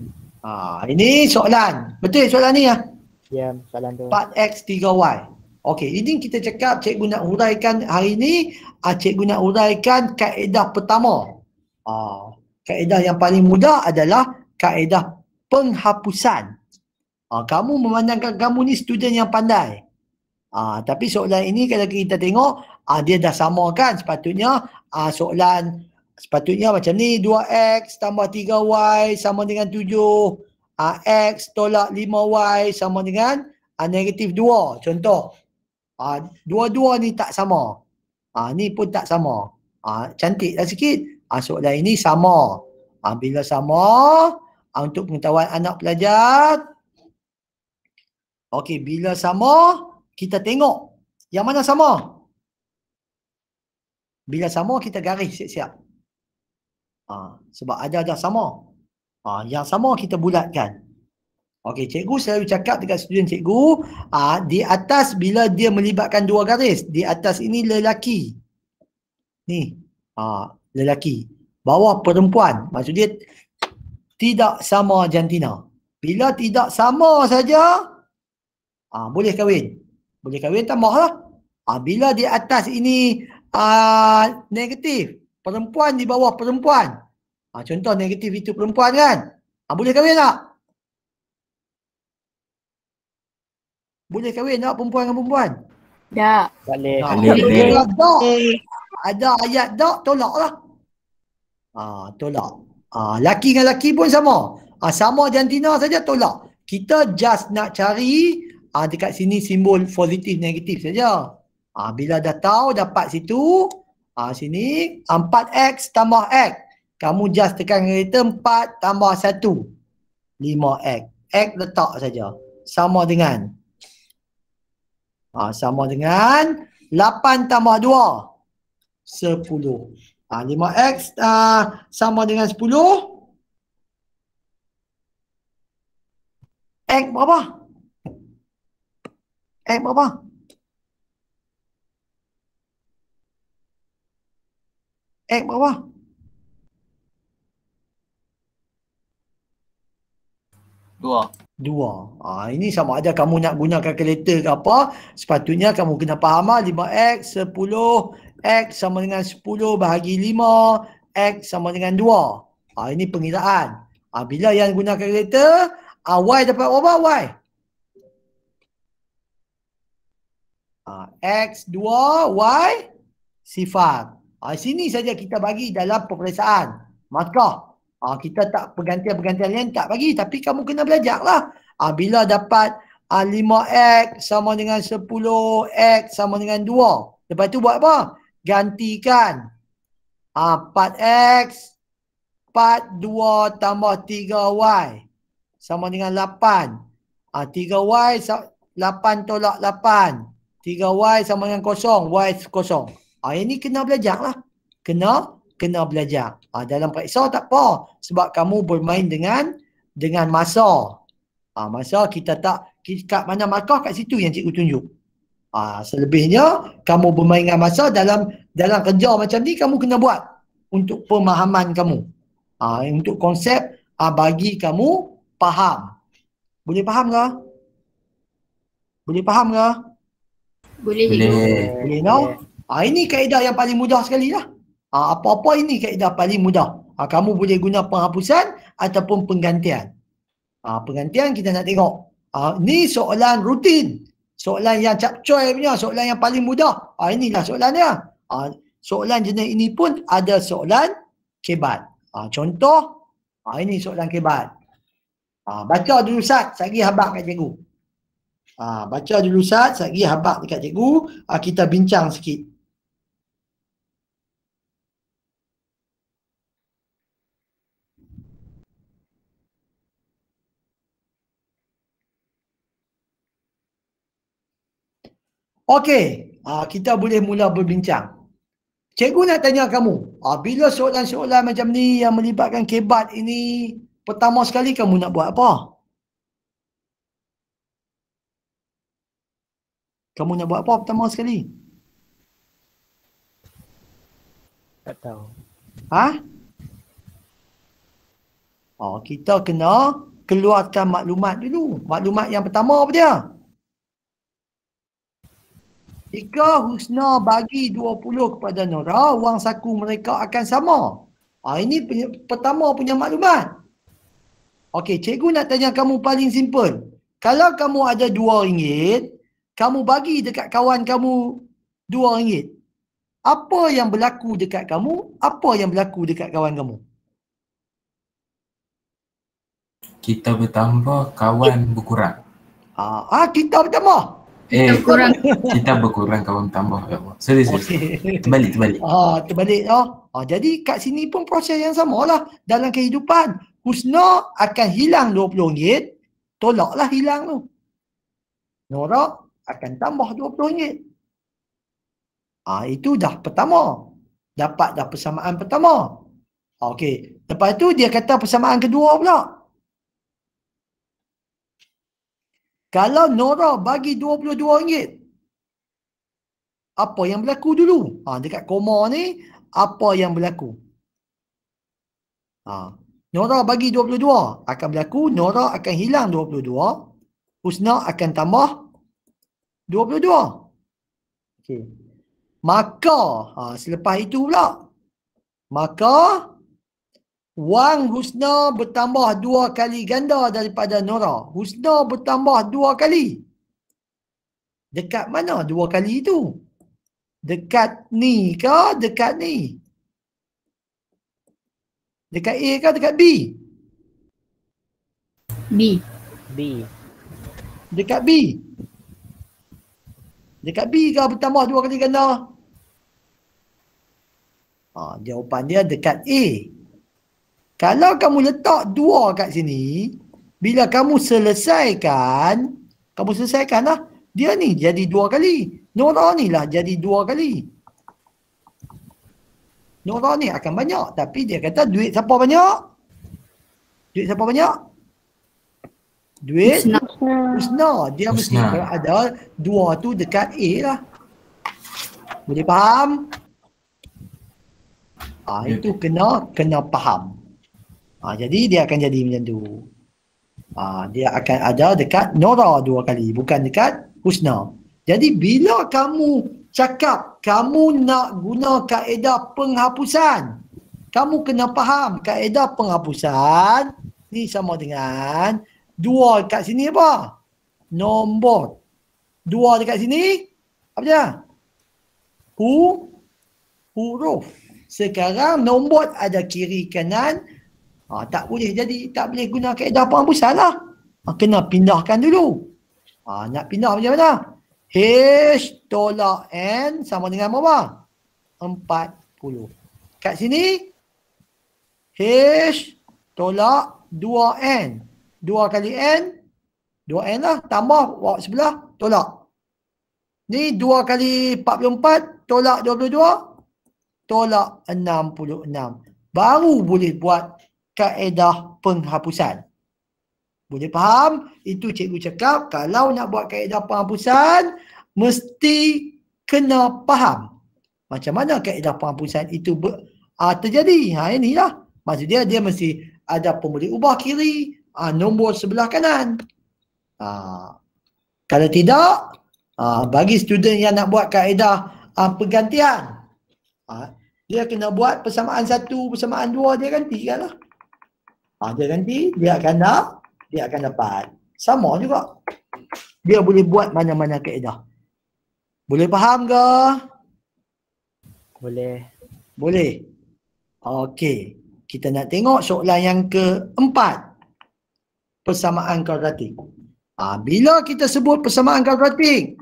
Ini soalan. Betul soalan ni ya? Ya, soalan tu. 4x 3y. Okey, ini kita cakap cikgu nak huraikan hari ni, cikgu nak huraikan kaedah pertama. Kaedah yang paling mudah adalah kaedah penghapusan. Kamu memandangkan kamu ni student yang pandai. Tapi soalan ini kalau kita tengok, dia dah samakan. Sepatutnya sepatutnya macam ni, 2x tambah 3y sama dengan 7. X tolak 5y sama dengan negatif 2. Contoh. Dua-dua ni tak sama. Ni pun tak sama. Cantiklah sikit. Soalan ini sama. Bila sama, untuk pengetahuan anak pelajar. Okey, bila sama, kita tengok. Yang mana sama? Bila sama, kita garis siap-siap. Sebab ada sama. Yang sama kita bulatkan. Okey, cikgu selalu cakap dekat student cikgu, di atas bila dia melibatkan 2 garis, di atas ini lelaki. Ni, lelaki. Bawah perempuan. Maksud dia tidak sama jantina. Bila tidak sama saja, boleh kahwin. Boleh kahwin tambahlah. Bila di atas ini negatif, perempuan di bawah perempuan. Contoh negatif itu perempuan kan? Boleh kahwin tak? Boleh kahwin tak perempuan dengan perempuan? Tak. Boleh. Ada ayat tak, tolaklah. Tolak. Laki dengan laki pun sama. Sama jantina saja tolak. Kita just nak cari dekat sini simbol positif negatif saja. Bila dah tahu dapat situ, sini 4x tambah x. Kamu just tekan kereta 4 tambah 1. 5x. X letak saja. Sama dengan 8 tambah 2. 10. 5x sama dengan 10. X berapa? X berapa? X berapa? 2. Ini sama ada kamu nak guna kalkulator ke apa, sepatutnya kamu kena faham 5x 10, x sama dengan 10 bahagi 5, x sama dengan 2. Ini pengiraan. Bila yang guna kalkulator, y dapat berapa y? X 2, y sifar. Sini saja kita bagi dalam peperiksaan. Maka kita tak pergantian-pergantian lain tak bagi, tapi kamu kena belajar lah. Bila dapat 5x sama dengan 10, x sama dengan 2. Lepas tu buat apa? Gantikan 4x 2 tambah 3Y sama dengan 8. 3Y 8 tolak 8. 3Y sama dengan 0. Y kosong. Ini kena belajar lah. Kena belajar. Dalam periksa tak apa. Sebab kamu bermain dengan masa. Masa kita tak, kat mana markah kat situ yang cikgu tunjuk. Selebihnya kamu bermain dengan masa dalam kerja macam ni kamu kena buat untuk pemahaman kamu. Untuk konsep bagi kamu faham. Boleh faham ke? Boleh faham ke? Boleh cikgu. Boleh no? Ini kaedah yang paling mudah sekali lah. Apa-apa ini kaedah paling mudah. Kamu boleh guna penghapusan ataupun penggantian. Penggantian kita nak tengok. Ni soalan rutin. Soalan yang capcoy punya, soalan yang paling mudah. Inilah soalan dia. Soalan jenis ini pun ada soalan kebat. Contoh, ini soalan kebat. Baca dulu Sat, sagi habaq kat cikgu. Baca dulu Sat, sagi habaq dekat cikgu. Kita bincang sikit. Okey, kita boleh mula berbincang. Cikgu nak tanya kamu, bila soalan-soalan macam ni yang melibatkan kebat ini, pertama sekali kamu nak buat apa? Kamu nak buat apa pertama sekali? Tak tahu. Kita kena keluarkan maklumat dulu. Maklumat yang pertama apa dia? Jika Husna bagi 20 kepada Nora, wang saku mereka akan sama. Ini pertama punya maklumat. Okey, cikgu nak tanya kamu paling simple. Kalau kamu ada RM2, kamu bagi dekat kawan kamu RM2. Apa yang berlaku dekat kamu? Apa yang berlaku dekat kawan kamu? Kita bertambah, kawan berkurang. Kita bertambah. Kita berkurang, kawan tambah. Sorry. Terbalik. Terbalik. Jadi kat sini pun proses yang sama lah. Dalam kehidupan, Husna akan hilang RM20, tolaklah hilang tu. Nora akan tambah RM20. Itu dah pertama. Dapat dah persamaan pertama. Okey. Lepas tu dia kata persamaan kedua pula. Kalau Nora bagi RM22, apa yang berlaku dulu? Dekat koma ni, apa yang berlaku? Nora bagi 22, akan berlaku, Nora akan hilang 22, Husna akan tambah 22. Okey. Maka, selepas itu pula, maka wang Husna bertambah 2 kali ganda daripada Nora. Husna bertambah 2 kali. Dekat mana 2 kali itu? Dekat ni ke dekat ni? Dekat A ke dekat B? B. Dekat B. Dekat B ke bertambah 2 kali ganda? Jawapan dia dekat A. Kalau kamu letak 2 kat sini, bila kamu selesaikan lah, dia ni jadi 2 kali. Nora ni lah jadi 2 kali. Nora ni akan banyak, tapi dia kata duit siapa banyak? Duit siapa banyak? Duit Husna. Dia mesti ada 2 tu dekat A lah. Boleh faham? Itu kena faham. Jadi dia akan jadi macam tu. Dia akan ada dekat Nora 2 kali, bukan dekat Husna. Jadi bila kamu cakap kamu nak guna kaedah penghapusan, kamu kena faham kaedah penghapusan ni sama dengan 2 kat sini apa? Nombor. 2 dekat sini apa dia? Huruf. Sekarang nombor ada kiri kanan. Tak boleh jadi, tak boleh guna kaedah penghapusan lah. Kena pindahkan dulu. Nak pindah macam mana? H tolak N sama dengan berapa? 40. Kat sini H tolak 2N. 2 kali N, 2N lah, tambah bawa sebelah, tolak. Ni 2 kali 44, tolak 22, tolak 66. Baru boleh buat kaedah penghapusan. Boleh faham? Itu cikgu cakap, kalau nak buat kaedah penghapusan, mesti kena faham macam mana kaedah penghapusan itu terjadi. Inilah. Maksud dia mesti ada pemberi ubah kiri, nombor sebelah kanan. Kalau tidak, bagi student yang nak buat kaedah pergantian, dia kena buat persamaan 1, persamaan 2, dia gantikan lah. Dia ganti, dia akan dapat. Sama juga. Dia boleh buat mana-mana kaedah. Boleh faham ke? Boleh. Boleh. Okey. Kita nak tengok soalan yang keempat. Persamaan kuadratik. Bila kita sebut persamaan kuadratik,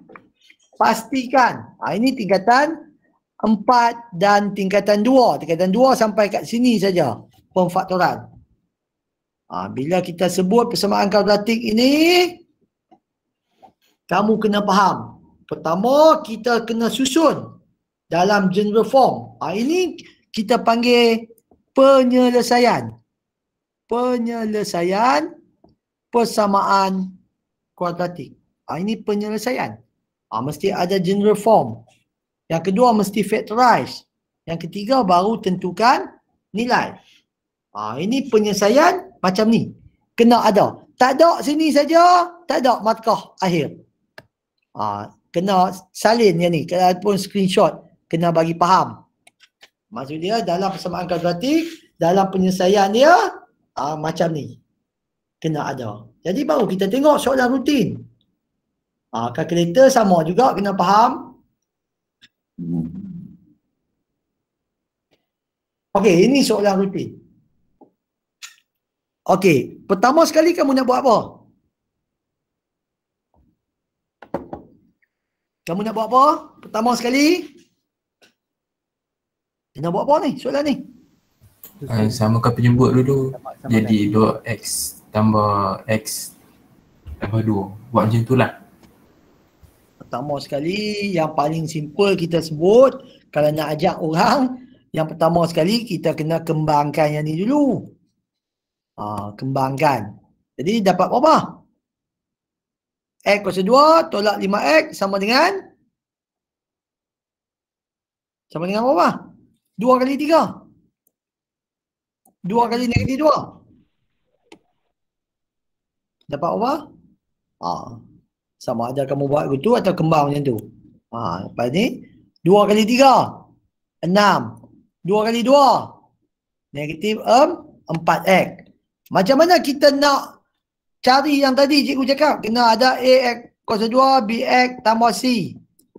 pastikan. Ini tingkatan 4 dan tingkatan 2. Tingkatan 2 sampai kat sini saja. Pemfaktoran. Bila kita sebut persamaan kuadratik ini, kamu kena faham. Pertama, kita kena susun dalam general form. Ini kita panggil penyelesaian. Penyelesaian persamaan kuadratik. Ini penyelesaian. Mesti ada general form. Yang kedua mesti factorize. Yang ketiga baru tentukan nilai. Ini penyelesaian macam ni. Kena ada. Tak ada sini saja, tak ada markah akhir. Kena salin yang ni. Kalaupun screenshot, kena bagi faham. Maksud dia dalam persamaan kuadratik, dalam penyelesaian dia, macam ni. Kena ada. Jadi baru kita tengok soalan rutin. Kalkulator sama juga, kena faham. Okey, ini soalan rutin. Okey, pertama sekali kamu nak buat apa? Kamu nak buat apa? Pertama sekali. Nak buat apa ni? Soalan ni. Samakan penyebut dulu. Jadi 2x tambah x tambah 2. Buat macam tu lah. Pertama sekali, yang paling simple kita sebut, kalau nak ajak orang, yang pertama sekali kita kena kembangkan yang ni dulu. Kembangkan. Jadi dapat berapa? X kuasa 2 tolak 5x sama dengan berapa? 2 kali 3. 2 kali negatif 2. Dapat apa? Sama ada kamu buat begitu atau kembang macam tu. Lepas ni 2 kali 3 6. 2 kali 2 negatif 4x. Macam mana kita nak cari yang tadi cikgu cakap? Kena ada ax kuasa 2 bx tambah c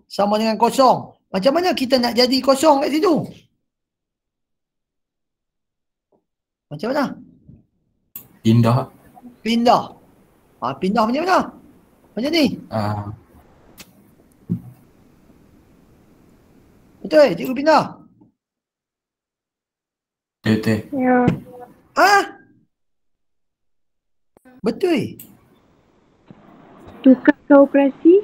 sama dengan kosong. Macam mana kita nak jadi kosong kat situ? Macam mana? Pindah. Pindah. Pindah macam mana? Macam ni. Betul? Cikgu pindah? Betul. Ya. Betul? Tukar ke operasi?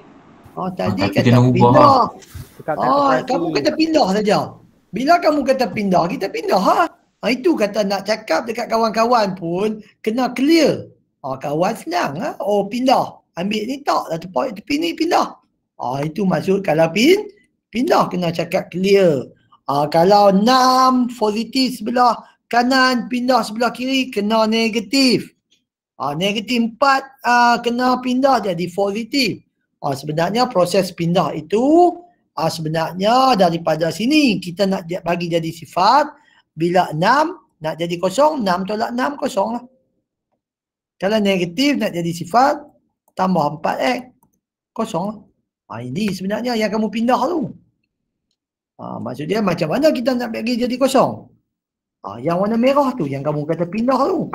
Tadi Tapi kata kena ubah. pindah. Tukar kata Kamu kata pindah saja. Bila kamu kata pindah, kita pindah. Itu kata nak cakap dekat kawan-kawan pun kena clear. Kawan senang. Pindah. Ambil ni tak. Tepi ni pindah. Itu maksud kalau pindah kena cakap clear. Kalau 6 positif sebelah kanan, pindah sebelah kiri, kena negatif. Negatif 4 kena pindah jadi positif. Sebenarnya proses pindah itu sebenarnya daripada sini kita nak bagi jadi sifat. Bila 6 nak jadi kosong, 6 tolak 6 kosong lah. Kalau negatif nak jadi sifat, tambah 4x, kosong lah. Ini sebenarnya yang kamu pindah tu. Maksud dia macam mana kita nak bagi jadi kosong? Yang warna merah tu, yang kamu kata pindah tu.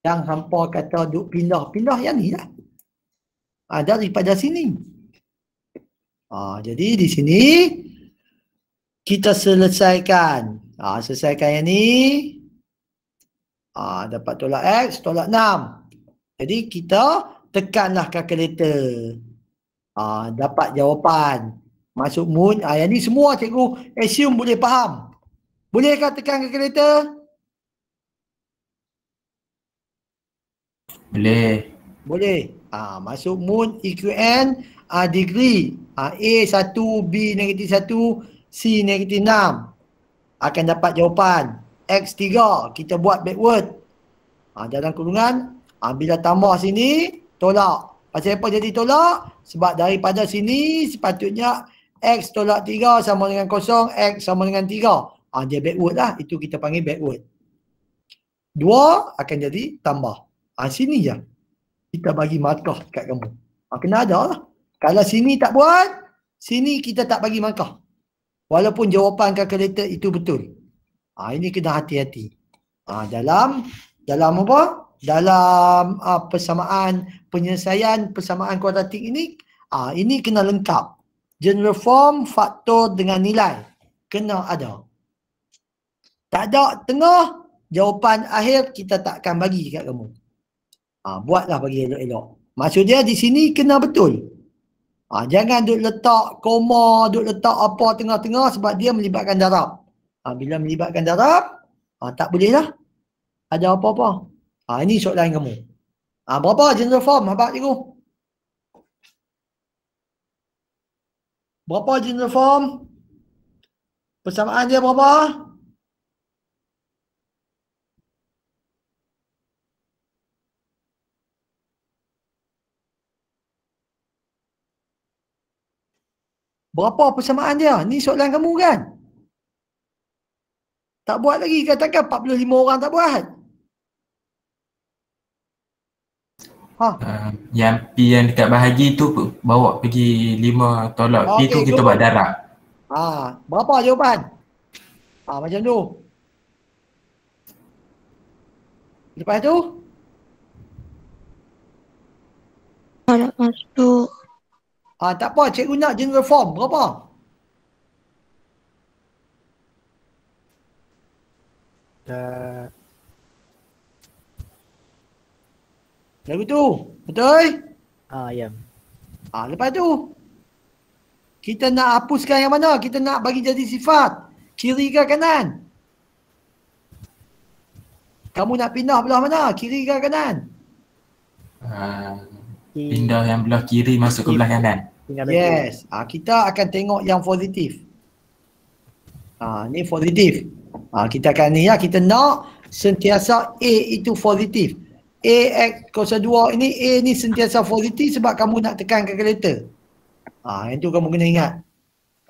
Yang hampa kata duk pindah yang ni lah. Daripada sini. Jadi di sini kita selesaikan. Selesaikan yang ni. Dapat tolak X, tolak 6. Jadi kita tekanlah kalkulator. Dapat jawapan. Masuk moon. Yang ni semua cikgu assume boleh faham. Bolehkah tekan kalkulator? Boleh. Boleh. Masuk moon EQN degree. A 1, B -1, C -6. Akan dapat jawapan. X3 kita buat backward. Dalam kurungan. Bila tambah sini tolak. Pasal apa jadi tolak? Sebab daripada sini sepatutnya X tolak 3 sama dengan 0. X sama dengan 3. Dia backward lah. Itu kita panggil backward. 2 akan jadi tambah. Sini je. Kita bagi markah kat kamu. Kena ada lah. Kalau sini tak buat, sini kita tak bagi markah. Walaupun jawapan kalkulator itu betul. Ini kena hati-hati. Dalam apa? Dalam persamaan penyelesaian persamaan kuadratik ini, ini kena lengkap. General form, faktor dengan nilai. Kena ada. Tak ada tengah, jawapan akhir kita takkan bagi kat kamu. Buatlah bagi elok-elok. Maksud dia di sini kena betul. Jangan duk letak koma, duk letak apa tengah-tengah sebab dia melibatkan darab. Bila melibatkan darab, tak boleh lah. Ada apa-apa. Ini soalan kamu. Berapa general form? Abang cikgu. Berapa general form? Persamaan dia berapa? Berapa persamaan dia? Ni soalan kamu kan? Tak buat lagi. Katakan 45 orang tak buat. Yang P yang dekat bahagi tu bawa pergi 5 tolak P tu kita buat darab. Berapa jawapan? Macam tu. Lepas tu? Tak masuk. Tak apa, cikgu nak general form. Berapa? Lagu tu. Betul? Ya. Lepas tu. Kita nak hapuskan yang mana? Kita nak bagi jadi sifat. Kiri ke kanan? Kamu nak pindah belah mana? Kiri ke kanan? Pindah yang belah kiri masuk ke belah kanan. Yes. Kita akan tengok yang positif. Ni positif. Kita akan ni ya. Kita nak sentiasa A itu positif. AX02 ini A ni sentiasa positif sebab kamu nak tekan kalkulator. Yang tu kamu kena ingat.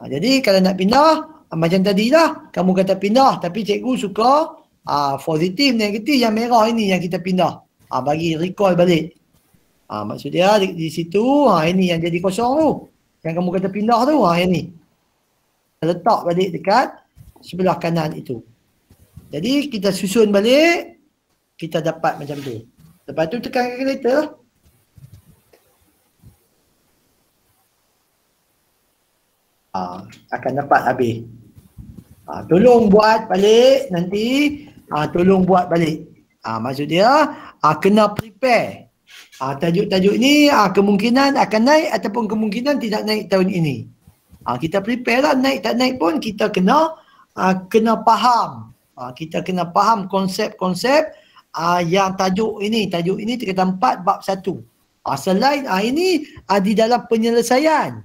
Jadi kalau nak pindah, macam tadi lah. Kamu kata pindah. Tapi cikgu suka positif, negatif. Yang merah ini yang kita pindah. Bagi recall balik. Maksud dia di situ, ini yang jadi kosong tu. Yang kamu kata pindah tu, yang ni. Letak balik dekat sebelah kanan itu. Jadi kita susun balik, kita dapat macam tu. Lepas tu tekan kalkulator. Akan dapat habis. Tolong buat balik nanti. Tolong buat balik. Maksud dia, kena prepare. Tajuk-tajuk ni kemungkinan akan naik ataupun kemungkinan tidak naik tahun ini. Kita prepare lah, naik tak naik pun kita kena faham. Kita kena faham konsep-konsep yang tajuk ini tingkatan 4 bab 1. Selain ini di dalam penyelesaian.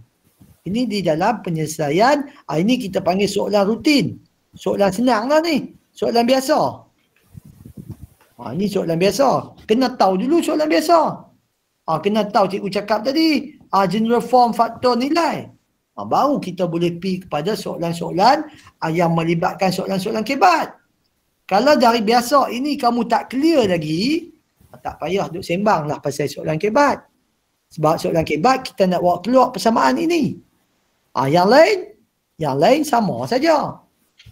Ini di dalam penyelesaian, ini kita panggil soalan rutin. Soalan senang lah ni. Soalan biasa. Ini soalan biasa. Kena tahu dulu soalan biasa. Kena tahu cikgu cakap tadi. General form, faktor, nilai. Baru kita boleh pergi kepada soalan-soalan yang melibatkan soalan-soalan kebat. Kalau dari biasa ini kamu tak clear lagi, tak payah duk sembang lah pasal soalan kebat. Sebab soalan kebat kita nak bawa keluar persamaan ini. Yang lain sama saja.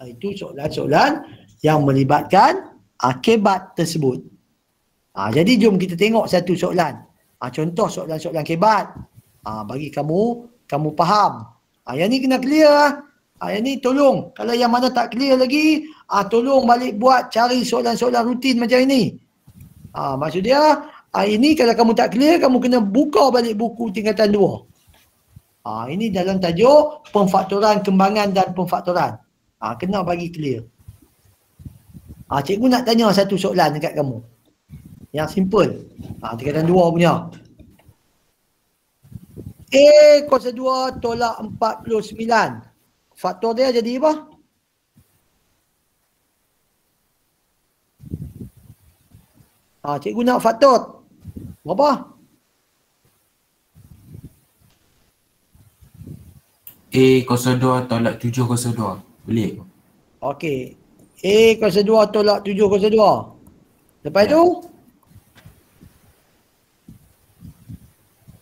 Itu soalan-soalan yang melibatkan kebat tersebut. Jadi jom kita tengok satu soalan. Contoh soalan-soalan kebat. Bagi kamu faham. Yang ni kena clear lah. Yang ni tolong. Kalau yang mana tak clear lagi, tolong balik buat cari soalan-soalan rutin macam ini. Maksud dia, ini kalau kamu tak clear, kamu kena buka balik buku tingkatan 2. Ini dalam tajuk pemfaktoran kembangan dan pemfaktoran. Kena bagi clear. Cikgu nak tanya satu soalan dekat kamu. Yang simple. Tingkatan 2 punya. A kuasa 2 tolak 49. Faktor dia jadi apa? Cikgu nak faktor. Berapa? A kuasa 2 tolak 7 kuasa 2. Boleh? Okey. A kuasa 2 tolak 7 kuasa 2. Lepas tu?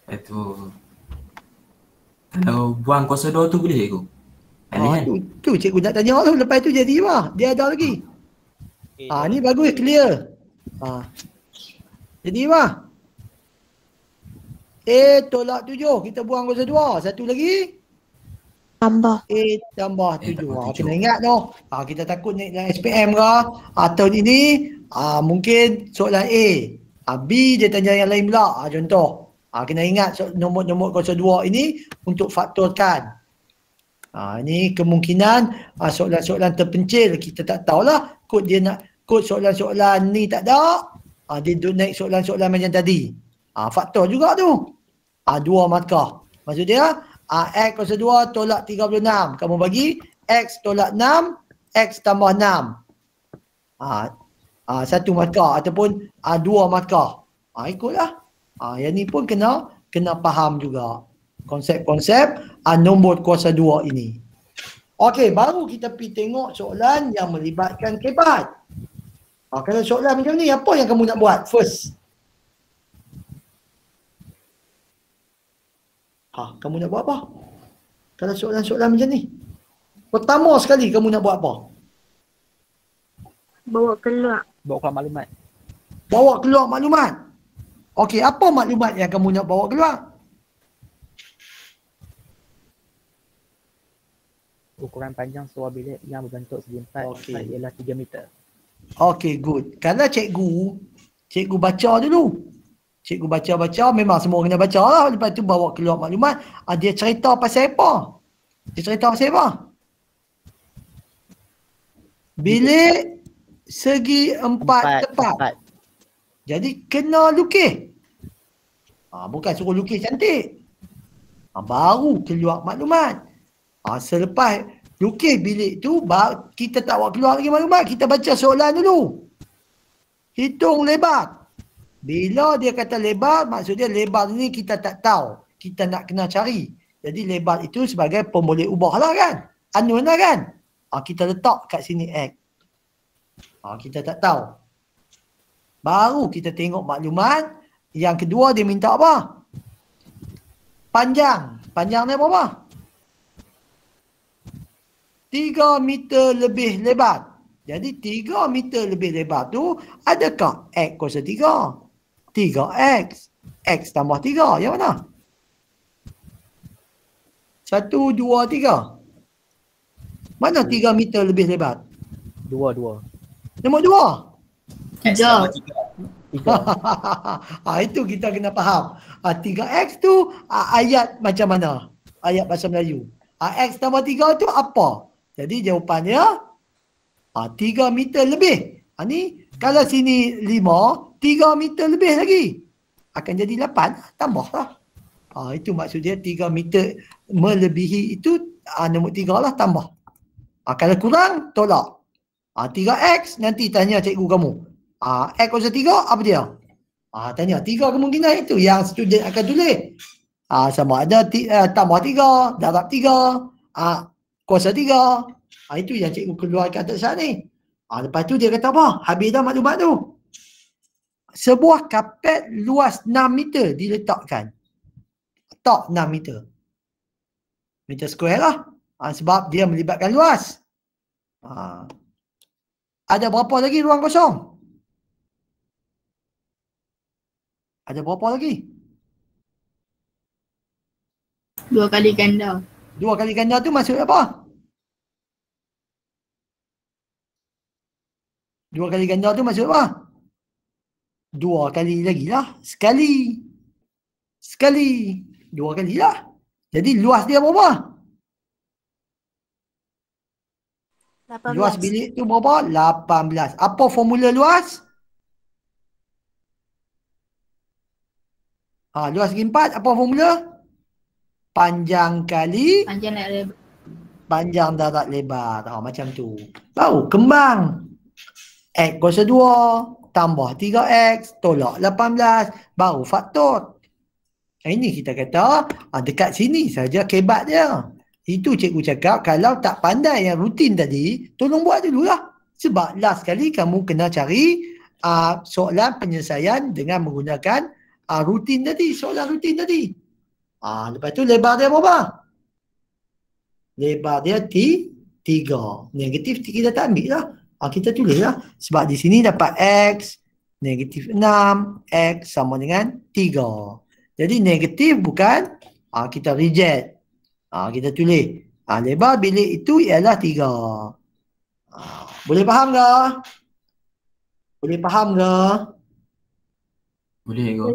Lepas tu kalau buang kuasa 2 tu boleh cikgu? Kan? Tu cikgu nak tanya tu. Lepas tu jadi apa? Dia ada lagi. Ni bagus, clear. Jadi apa? A tolak 7. Kita buang kuasa 2. Satu lagi? Tambah. A tambah 7. Kena ingat tu. Kita takut naik dalam SPM ke. Tahun ini mungkin soalan A. B dia tanya yang lain pula. Contoh. Kena ingat nombor-nombor kuasa 2 ini untuk faktorkan. Ini kemungkinan soalan-soalan terpencil. Kita tak tahulah kod dia nak kod soalan-soalan ni tak ada. Dia naik soalan-soalan macam tadi. Faktor juga tu. 2 markah. Maksud dia X kuasa 2 tolak 36. Kamu bagi X tolak 6, X tambah 6. 1 markah ataupun 2 markah. Ikutlah. Yang ni pun kena faham juga konsep-konsep nombor kuasa 2 ini. Okey, baru kita pergi tengok soalan yang melibatkan kebat. Kalau soalan macam ni, apa yang kamu nak buat first? Kamu nak buat apa? Kalau soalan-soalan macam ni. Pertama sekali kamu nak buat apa? Bawa keluar. Bawa keluar maklumat. Bawa keluar maklumat. Okey, apa maklumat yang kamu nak bawa keluar? Ukuran panjang sebuah bilik yang berbentuk segi 4 ialah 3 meter. Okey, good. Kalau cikgu baca dulu. Cikgu baca-baca, memang semua kena baca lah. Lepas tu bawa keluar maklumat. Dia cerita pasal apa? Dia cerita pasal apa? Bilik segi 4 tepat. Jadi kena lukis. Bukan suruh lukis cantik. Baru keluar maklumat. Selepas lukis bilik tu, kita tak buat keluar lagi maklumat. Kita baca soalan dulu. Hitung lebar. Bila dia kata lebar, maksud dia lebar ni kita tak tahu. Kita nak kena cari. Jadi lebar itu sebagai pemboleh ubah lah kan. Unknown lah kan. Kita letak kat sini X. Kita tak tahu. Baru kita tengok maklumat. Yang kedua dia minta apa? Panjang. Panjang ni berapa? 3 meter lebih lebar. Jadi 3 meter lebih lebar tu adakah X kuasa 3? 3X. X tambah 3. Yang mana? 1, 2, 3. Mana 3 meter lebih lebar? 2. Nombor 2. 3. Itu kita kena faham. 3X tu ayat macam mana? Ayat bahasa Melayu. X tambah 3 tu apa? Jadi jawapannya 3 meter lebih. Ni kalau sini 5, 3 meter lebih lagi. Akan jadi 8, tambahlah. Itu maksud dia 3 meter melebihi itu nombor 3 lah tambah. Kalau kurang, tolak. 3X nanti tanya cikgu kamu. X kuasa 3 apa dia? Tanya 3 kemungkinan itu yang student akan tulis. Sama ada tambah 3, darab 3, kuasa 3. Itu yang cikgu keluarkan atas saat ni. Lepas tu dia kata apa? Habis dah maklumat tu. Sebuah kapet luas 6 meter diletakkan. Tak 6 meter. Meter square lah. Sebab dia melibatkan luas. Ada berapa lagi ruang kosong? Ada berapa lagi? 2 kali ganda. 2 kali ganda tu maksud apa? 2 kali ganda tu maksud apa? 2 kali lagi lah. Sekali. 2 kali lah. Jadi luas dia berapa? 18. Luas bilik tu berapa? 18. Apa formula luas? Luas segi 4, apa formula? Panjang kali Panjang nak lebar. panjang darat lebar. Macam tu. Baru kembang. X kuasa 2 tambah 3X tolak 18. Baru faktor. Ini kita kata dekat sini saja kebat dia. Itu cikgu cakap kalau tak pandai yang rutin tadi, tolong buat dululah. Sebab last kali kamu kena cari soalan penyelesaian dengan menggunakan rutin tadi, soalan rutin tadi. Lepas tu lebar dia berapa? Lebar dia 3. Negatif kita tak ambil lah. Kita tulis lah. Sebab di sini dapat X, negatif 6, X sama dengan 3. Jadi negatif bukan, kita reject. Kita tulis. Lebar bilik itu ialah 3. Boleh faham ke? Boleh faham ke? Boleh ke?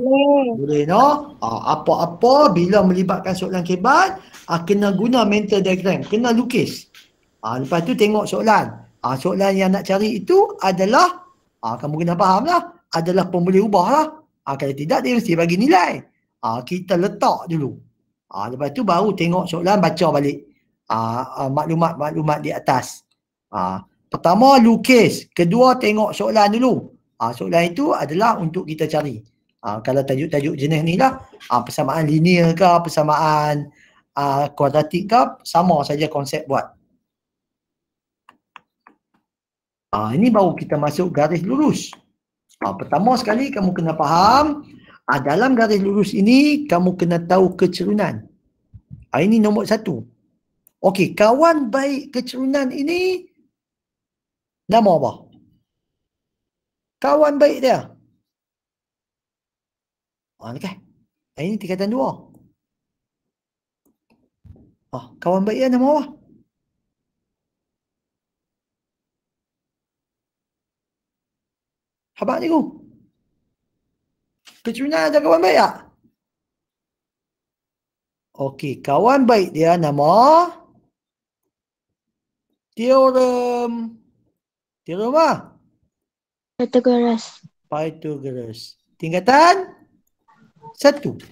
Boleh no? Apa-apa bila melibatkan soalan kebat, kena guna mental diagram, kena lukis. Lepas tu tengok soalan. Soalan yang nak cari itu adalah, kamu kena faham lah, adalah pun boleh ubah lah. Kalau tidak, dia mesti bagi nilai. Kita letak dulu. Lepas tu baru tengok soalan, baca balik maklumat-maklumat di atas. Pertama lukis, kedua tengok soalan dulu. Soalan itu adalah untuk kita cari. Kalau tajuk-tajuk jenis ni lah, persamaan linear ke, persamaan kuadratik ke, sama saja konsep buat. Ini baru kita masuk garis lurus. Pertama sekali kamu kena faham, dalam garis lurus ini kamu kena tahu kecerunan. Ini nombor 1. Okey, kawan baik kecerunan ini nama apa? Kawan baik dia. Ni kan. Ini tingkatan 2. Kawan baik dia nama apa? Habaq cikgu. Kecerunan ada kawan baik tak? Okey, kawan baik dia nama teorem. Teorem apa? Pythagoras. Tingkatan 1.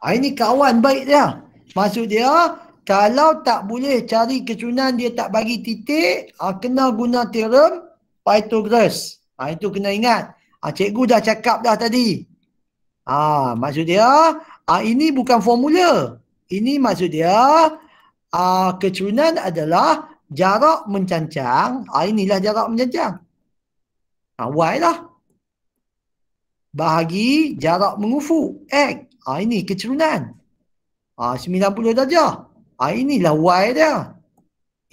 Ini kawan baik dia. Maksud dia, kalau tak boleh cari kecerunan dia tak bagi titik, kena guna teorem Pythagoras. Itu kena ingat. Cikgu dah cakap dah tadi. Maksud dia, ini bukan formula. Ini maksud dia, kecerunan adalah jarak mencancang. Inilah jarak mencancang. Y lah. Bahagi jarak mengufuk. X. Ini kecerunan. 90 darjah. Inilah Y dia.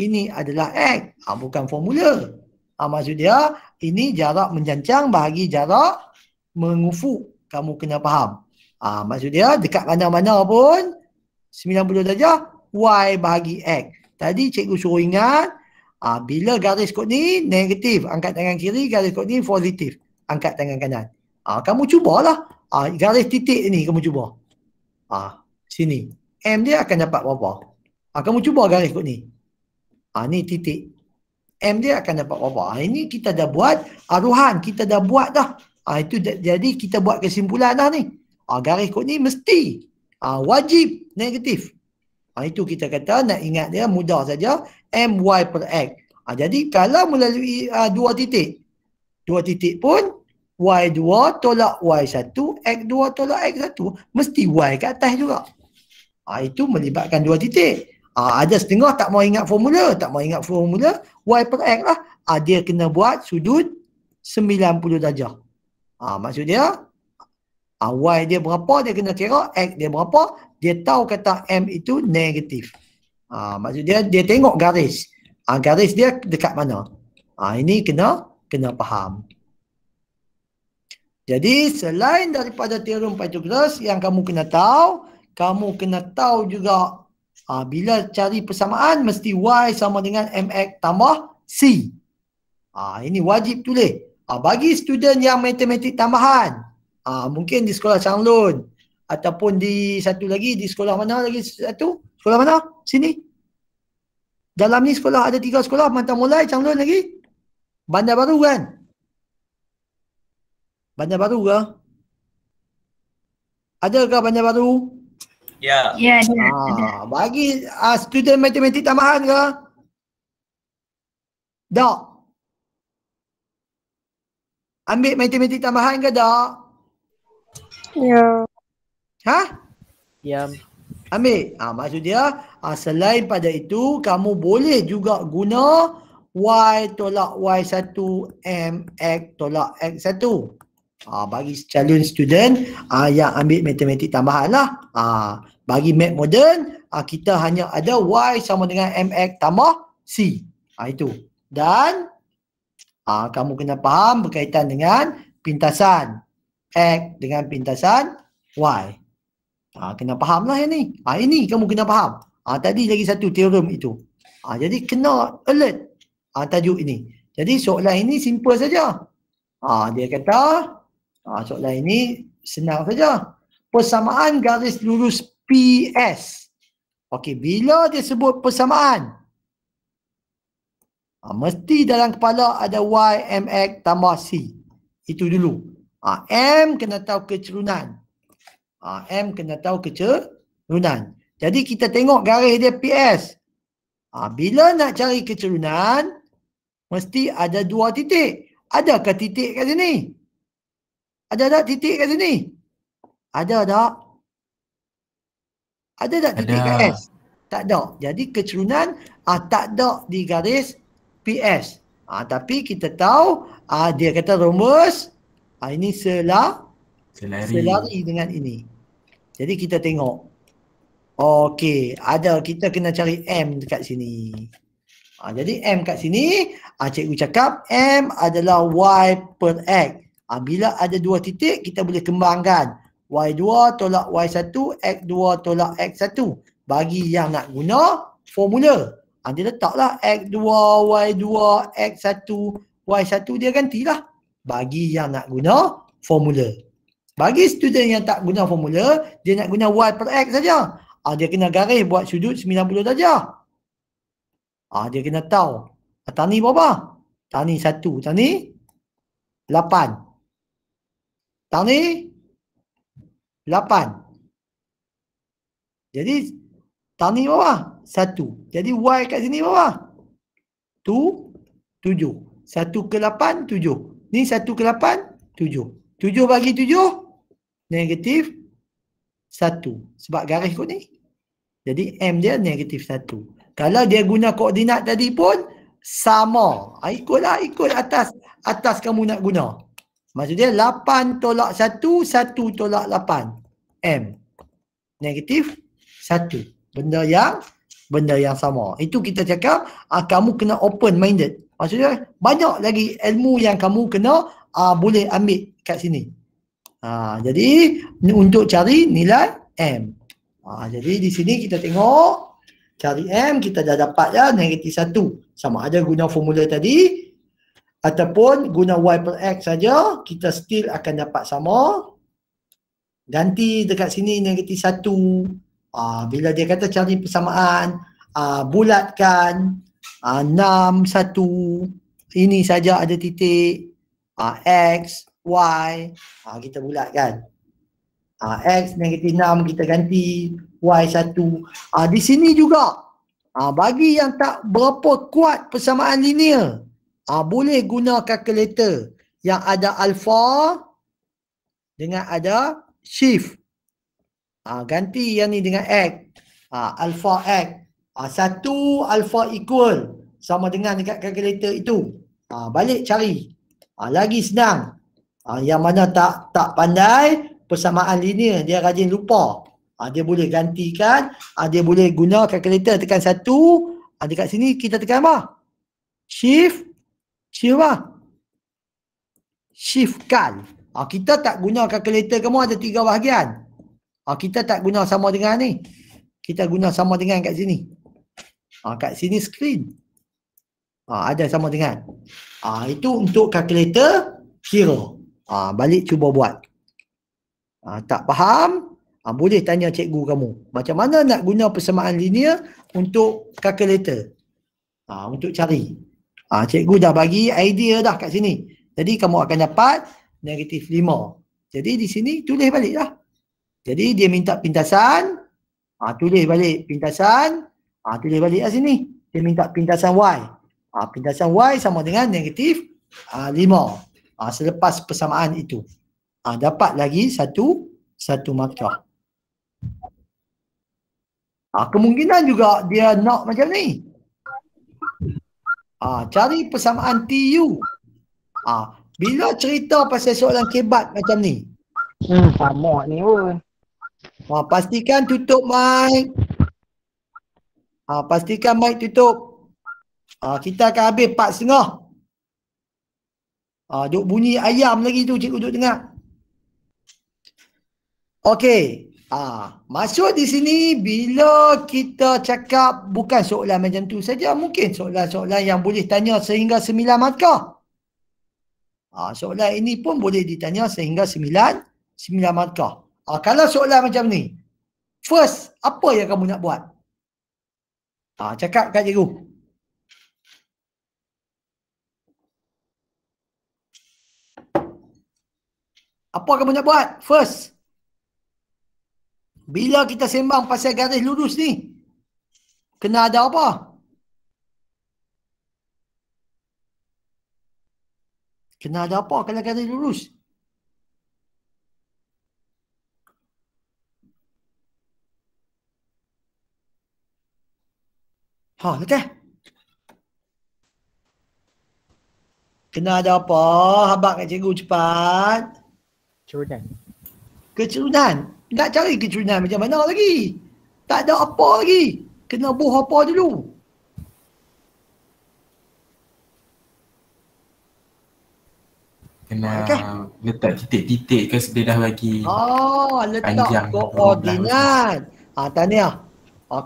Ini adalah X. Bukan formula. Maksud dia, ini jarak mencancang bahagi jarak mengufuk. Kamu kena faham. Maksud dia, dekat mana-mana pun 90 darjah, Y bahagi X. Tadi cikgu suruh ingat, bila garis kod ni negatif, angkat tangan kiri, garis kod ni positif, angkat tangan kanan. Kamu cubalah. Garis titik ni kamu cuba. Sini. M dia akan dapat berapa? Kamu cuba garis kod ni. Ni titik. M dia akan dapat berapa? Ini kita dah buat aruhan. Kita dah buat dah. Itu jadi kita buat kesimpulan dah ni. Garis kod ni mesti wajib negatif. Itu kita kata nak ingat dia mudah saja. MY per X. Jadi kalau melalui 2 titik. 2 titik pun Y2 tolak Y1. X2 tolak X1. Mesti Y kat atas juga. Itu melibatkan 2 titik. Ada setengah tak mau ingat formula. Tak mau ingat formula. Y per X lah. Dia kena buat sudut 90 darjah. Maksud dia, Y dia berapa dia kena kira. X dia berapa. Dia tahu kata M itu negatif. Maksud dia, dia tengok garis. Garis dia dekat mana. Ini kena faham. Jadi selain daripada teorem Pythagoras yang kamu kena tahu juga bila cari persamaan mesti Y sama dengan MX tambah C. Ini wajib tulis. Bagi student yang matematik tambahan, mungkin di sekolah Changlun ataupun di satu lagi, di sekolah mana lagi satu? Sekolah mana? Sini. Dalam ni sekolah ada 3 sekolah, Mantang Mulai, Changlun lagi. Bandar Baru kan? Bandar Baru ke? Adakah Bandar Baru? Ya. Ya, ada. Bagi student matematik tambahan ke? Tak. Ambil matematik tambahan ke tak? Ya. Ha? Ya. Ambil. Maksud dia, selain pada itu, kamu boleh juga guna Y tolak Y1 MX tolak X1. Bagi calon student yang ambil matematik tambahan lah. Bagi mat moden, kita hanya ada Y sama dengan MX tambah C. Itu. Dan kamu kena faham berkaitan dengan pintasan X dengan pintasan Y. Kena faham lah yang ni. Ini kamu kena faham. Tadi lagi satu teorem itu. Jadi kena alert tajuk ini. Jadi soalan ini simple saja. Dia kata soalan ini senang saja. Persamaan garis lurus PS. Okey, bila dia sebut persamaan, mesti dalam kepala ada Y, MX tambah C. Itu dulu. M kena tahu kecerunan. M kena tahu kecerunan. Jadi kita tengok garis dia PS. Bila nak cari kecerunan, mesti ada 2 titik. Adakah titik kat sini? Ada tak titik kat sini? Ada tak? Ada tak titik kat S? Tak ada. Jadi kecerunan tak ada di garis PS. Tapi kita tahu dia kata rumus ini selari dengan ini. Jadi kita tengok. Okey, kita kena cari M dekat sini. Jadi M kat sini, cikgu cakap M adalah Y per X. Bila ada 2 titik, kita boleh kembangkan. Y2 tolak Y1, X2 tolak X1. Bagi yang nak guna formula. Dia letaklah X2, Y2, X1, Y1 dia gantilah. Bagi yang nak guna formula. Bagi student yang tak guna formula, dia nak guna Y per X saja. Dia kena garis buat sudut 90 darjah. Dia kena tahu. Tani berapa? Tani 1. Tani 8. Tani 8. Jadi tani berapa? 1. Jadi Y kat sini berapa? 7. 1 ke 8, 7. Ni 1 ke 8, 7. 7 bagi 7, negatif 1. Sebab garis kot ni. Jadi M dia negatif 1. Kalau dia guna koordinat tadi pun sama. Ikutlah, ikut atas kamu nak guna. Maksud dia 8 tolak 1, 1 tolak 8. M. Negatif 1. Benda yang sama. Itu kita cakap kamu kena open minded. Maksudnya banyak lagi ilmu yang kamu kena boleh ambil kat sini. Jadi untuk cari nilai M. Jadi di sini kita tengok cari M, kita dah dapat ya negatif 1. Sama ada guna formula tadi ataupun guna Y per X saja, kita still akan dapat sama. Ganti dekat sini negatif 1. Bila dia kata cari persamaan, bulatkan 6, 1. Ini saja ada titik. X, Y. Kita bulatkan. X negatif 6 kita ganti. Y 1. Di sini juga. Bagi yang tak berapa kuat persamaan linear, boleh guna kalkulator yang ada alpha dengan ada shift. Ganti yang ni dengan X. Alpha X. 1 alpha equal sama dengan dekat kalkulator itu. Balik cari. Lagi senang. Yang mana tak pandai persamaan linear, dia rajin lupa. Dia boleh gantikan, dia boleh guna kalkulator tekan 1. Dekat sini kita tekan apa? Shift apa? Shift kal. Kita tak guna kalkulator, kamu ada 3 bahagian. Kita tak guna sama dengan ni. Kita guna sama dengan kat sini. Kat sini screen. Ada sama dengan. Itu untuk kalkulator kira. Balik cuba buat. Tak faham? Boleh tanya cikgu kamu. Macam mana nak guna persamaan linear untuk kalkulator? Untuk cari. Cikgu dah bagi idea dah kat sini. Jadi kamu akan dapat negatif 5. Jadi di sini tulis balik lah. Jadi dia minta pintasan. Tulis balik pintasan. Tulis balik lah sini. Dia minta pintasan Y. Pintasan Y sama dengan negatif 5. Selepas persamaan itu. Dapat lagi satu markah. Kemungkinan juga dia nak macam ni. Cari persamaan TU. Bila cerita pasal soalan kebat macam ni. Sama ni pun. Pastikan tutup mic. Pastikan mic tutup. Kita akan habis 4.30. Duk bunyi ayam lagi tu cikgu duk dengar. Okey. Maksud di sini bila kita cakap bukan soalan macam tu saja, mungkin soalan-soalan yang boleh tanya sehingga 9 markah. Soalan ini pun boleh ditanya sehingga 9 markah. Kalau soalan macam ni, first apa yang kamu nak buat? Cakap kat cikgu. Apa kamu nak buat? First. Bila kita sembang pasal garis lurus ni, kena ada apa? Kena ada apa kalau garis lurus? Lekas. Kena ada apa? Habaq kat cikgu cepat. Kecerunan. Nak cari kecerunan macam mana lagi? Tak ada apa lagi. Kena buh apa dulu? Kena letak titik-titik ke dia dah bagi letak panjang koordinat. Tahniah.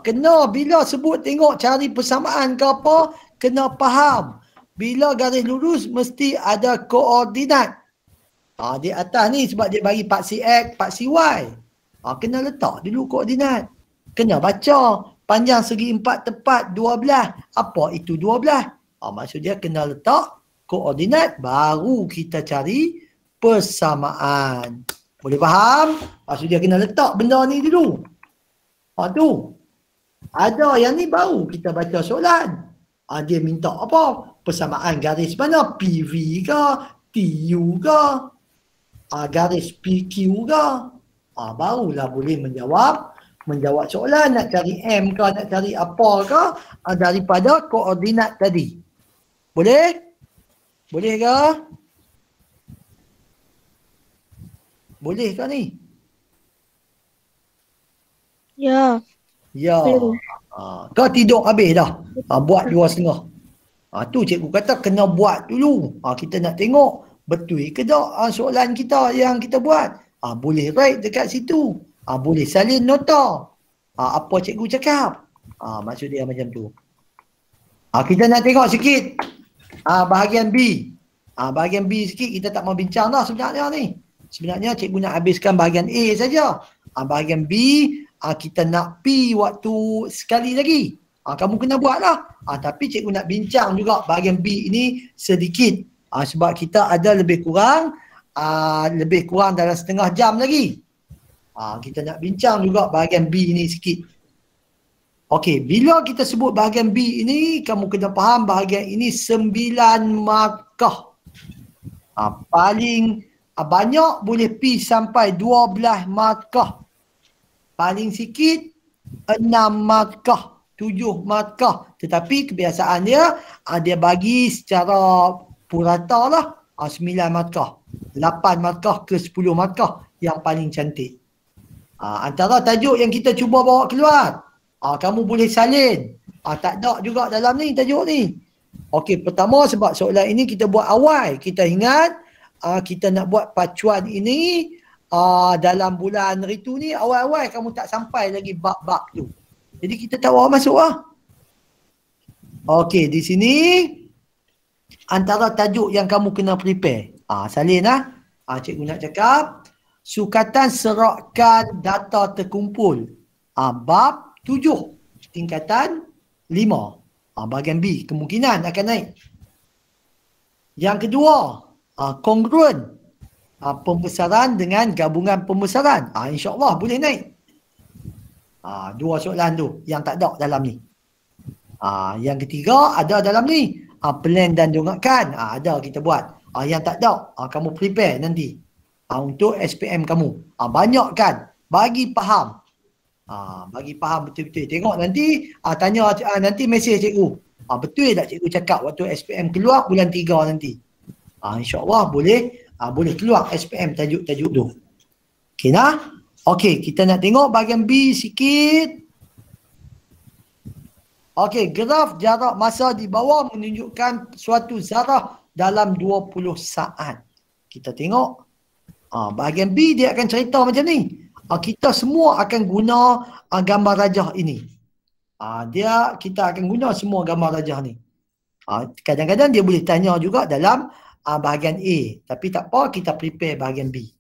Kena bila sebut tengok cari persamaan ke apa, kena faham. Bila garis lurus mesti ada koordinat. Di atas ni sebab dia bagi paksi X, paksi Y. Kena letak dulu koordinat. Kena baca panjang segi 4 tepat 12. Apa itu 12? Maksud dia kena letak koordinat baru kita cari persamaan. Boleh faham? Maksud dia kena letak benda ni dulu. Tu. Ada yang ni baru kita baca soalan. Dia minta apa? Persamaan garis mana? PV ke? TU ke? Garis PQ ke? Barulah boleh menjawab soalan. Nak cari M ke? Nak cari apa ke? Daripada koordinat tadi. Boleh? Boleh ke? Boleh ke ni? Ya. Kau tidur habis dah. Buat 2.30. Tu cikgu kata kena buat dulu. Kita nak tengok betul ke tak soalan kita yang kita buat. Boleh write dekat situ. Boleh salin nota. Apa cikgu cakap. Maksud dia macam tu. Kita nak tengok sikit. Bahagian B. Bahagian B sikit kita tak mau bincang dah sebenarnya ni. Sebenarnya cikgu nak habiskan bahagian A saja. Bahagian B kita nak P waktu sekali lagi. Kamu kena buat lah. Tapi cikgu nak bincang juga bahagian B ini sedikit. Sebab kita ada lebih kurang dalam setengah jam lagi. Kita nak bincang juga bahagian B ini sikit. Okey, bila kita sebut bahagian B ini, kamu kena faham bahagian ini 9 markah. Paling banyak boleh P sampai 12 markah. Paling sikit 6 markah, 7 markah. Tetapi kebiasaan dia, dia bagi secara purata lah 9 markah. 8 markah ke 10 markah yang paling cantik. Antara tajuk yang kita cuba bawa keluar, kamu boleh salin. Tak ada juga dalam ni tajuk ni. Okey, pertama sebab soalan ini kita buat awal. Kita ingat kita nak buat pacuan ini dalam bulan Ritu ni awal-awal kamu tak sampai lagi bab-bab tu. Jadi kita tak bawa masuk lah. Okey, di sini antara tajuk yang kamu kena prepare. Salin cikgu nak cakap, sukatan serokan data terkumpul. Bab 7, tingkatan 5. Bahagian B, kemungkinan akan naik. Yang kedua, kongruen. Pembesaran dengan gabungan pembesaran. InsyaAllah boleh naik. Dua soalan tu yang tak ada dalam ni. Yang ketiga ada dalam ni. Plan dan dongakkan. Ada kita buat. Yang tak ada, kamu prepare nanti. Untuk SPM kamu. Banyak kan? Bagi faham. Bagi faham betul-betul. Tengok nanti, tanya nanti mesej cikgu. Betul tak cikgu cakap waktu SPM keluar bulan 3 nanti. InsyaAllah boleh keluar SPM tajuk-tajuk tu. Okey nah? Okey, kita nak tengok bahagian B sikit. Okey, graf jarak masa di bawah menunjukkan suatu zarah dalam 20 saat. Kita tengok. Bahagian B dia akan cerita macam ni. Kita semua akan guna gambar rajah ini. Kita akan guna semua gambar rajah ni. Kadang-kadang dia boleh tanya juga dalam bahagian A. Tapi tak apa, kita prepare bahagian B.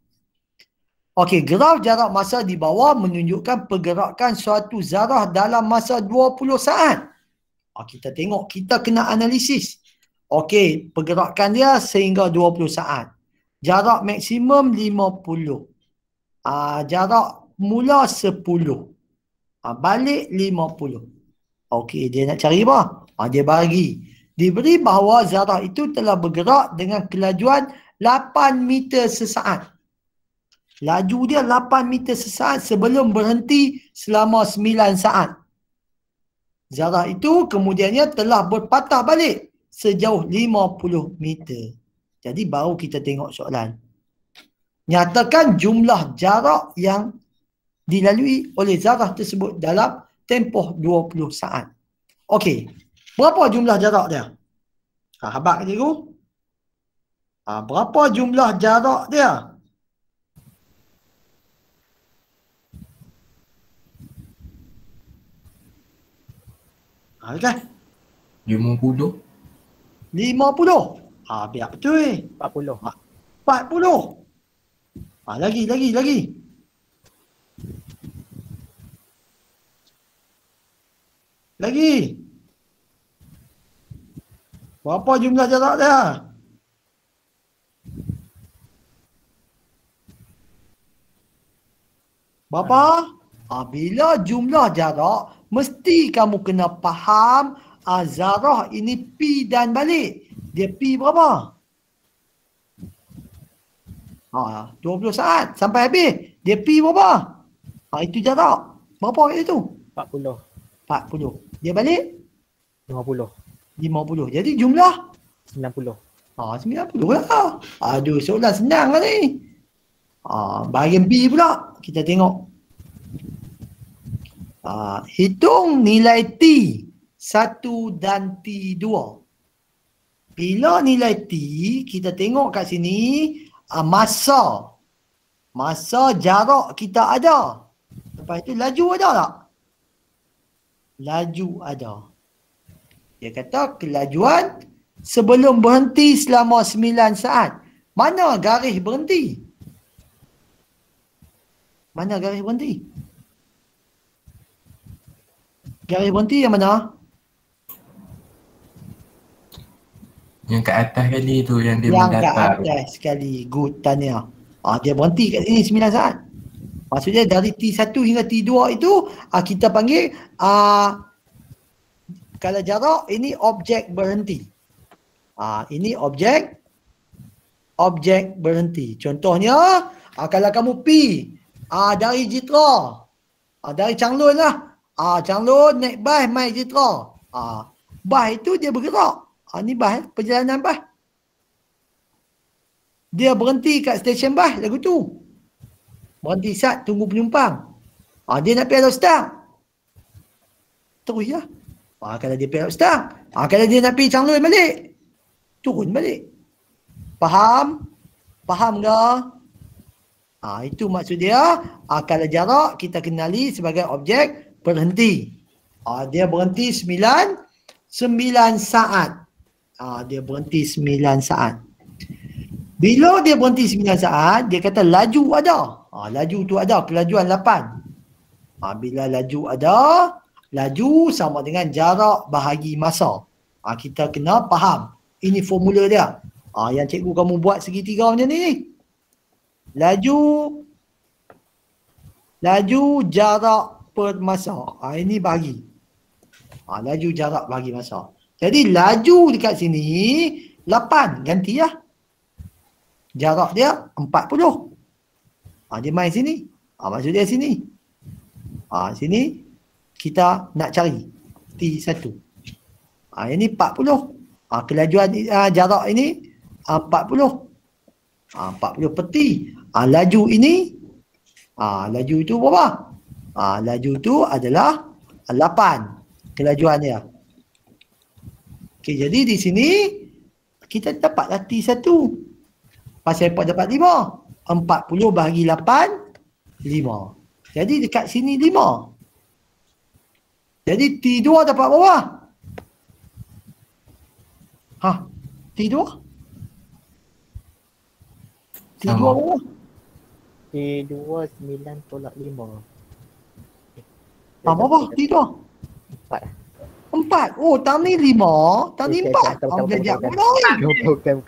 Okey, graf jarak masa di bawah menunjukkan pergerakan suatu zarah dalam masa 20 saat. Kita tengok, kita kena analisis. Okey, pergerakan dia sehingga 20 saat. Jarak maksimum 50. Jarak mula 10. Balik 50. Okey, dia nak cari apa? Dia bagi. Diberi bahawa zarah itu telah bergerak dengan kelajuan 8 meter sesaat. Laju dia 8 meter sesaat sebelum berhenti selama 9 saat. Zarah itu kemudiannya telah berpatah balik sejauh 50 meter. Jadi baru kita tengok soalan. Nyatakan jumlah jarak yang dilalui oleh zarah tersebut dalam tempoh 20 saat. Okey. Berapa jumlah jarak dia? Habaq cikgu. Berapa jumlah jarak dia? Kan? 50. 50. Biar betul. 40. 40. Lagi. Lagi. Berapa jumlah jarak dia? Berapa? Bila jumlah jarak, mesti kamu kena faham zarah ini pi dan balik. Dia pi berapa? 20 saat sampai habis. Dia pi berapa? Itu jarak. Berapa kat situ? 40. 40. Dia balik? 50. 50. Jadi jumlah? 90. 90 lah. Aduh, soalan senang lah ni. Bahagian B pula. Kita tengok. Hitung nilai T 1 dan T 2. Bila nilai T, kita tengok kat sini, masa jarak kita ada. Lepas itu laju ada tak? Laju ada. Dia kata kelajuan sebelum berhenti selama 9 saat. Mana garis berhenti? Mana garis berhenti? Garis berhenti yang mana? Yang kat atas kali tu yang dia yang mendatar. Yang kat atas sekali. Good, tanya. Dia berhenti kat sini 9 saat. Maksudnya dari T1 hingga T2 itu kita panggil kalau jarak ini objek berhenti. Ini objek berhenti. Contohnya kalau kamu pi dari Jitra, dari Changlun lah. Changlun naik bas mai Jitra. Bas itu dia bergerak. Ni bas, perjalanan bas. Dia berhenti kat stesen bas lagu tu. Berhenti sat tunggu penumpang. Dia nak pergi Alor terus ya. Kalau dia pergi Alor kalau dia nak pergi Changlun balik, turun balik. Faham? Faham ke? Itu maksud dia. Kalau jarak kita kenali sebagai objek berhenti. Dia berhenti 9 saat. Dia berhenti 9 saat. Bila dia berhenti 9 saat, dia kata laju ada. Laju tu ada, kelajuan 8. Bila laju ada, laju sama dengan jarak bahagi masa. Kita kena faham. Ini formula dia. Yang cikgu kamu buat segitiga macam ni. Laju jarak per masa. Ini bahagi. Laju jarak bahagi masa. Jadi laju dekat sini 8, gantilah. Jarak dia 40. Dia main sini. Maksud dia sini. Sini kita nak cari T1. Ini 40. Kelajuan jarak ini 40. 40 peti. Laju ini, laju itu berapa? Laju itu adalah 8 kelajuan dia. Okey, jadi di sini kita dapatlah T1. Pasal apa dapat 5? 40 bahagi 8, 5. Jadi dekat sini 5. Jadi T2 dapat berapa? T2? T2 berapa? T2 9 tolak 5. Berapa T2? 4. Oh, tahun ni 5, tahun ni 4. Belajar pula. Bukan.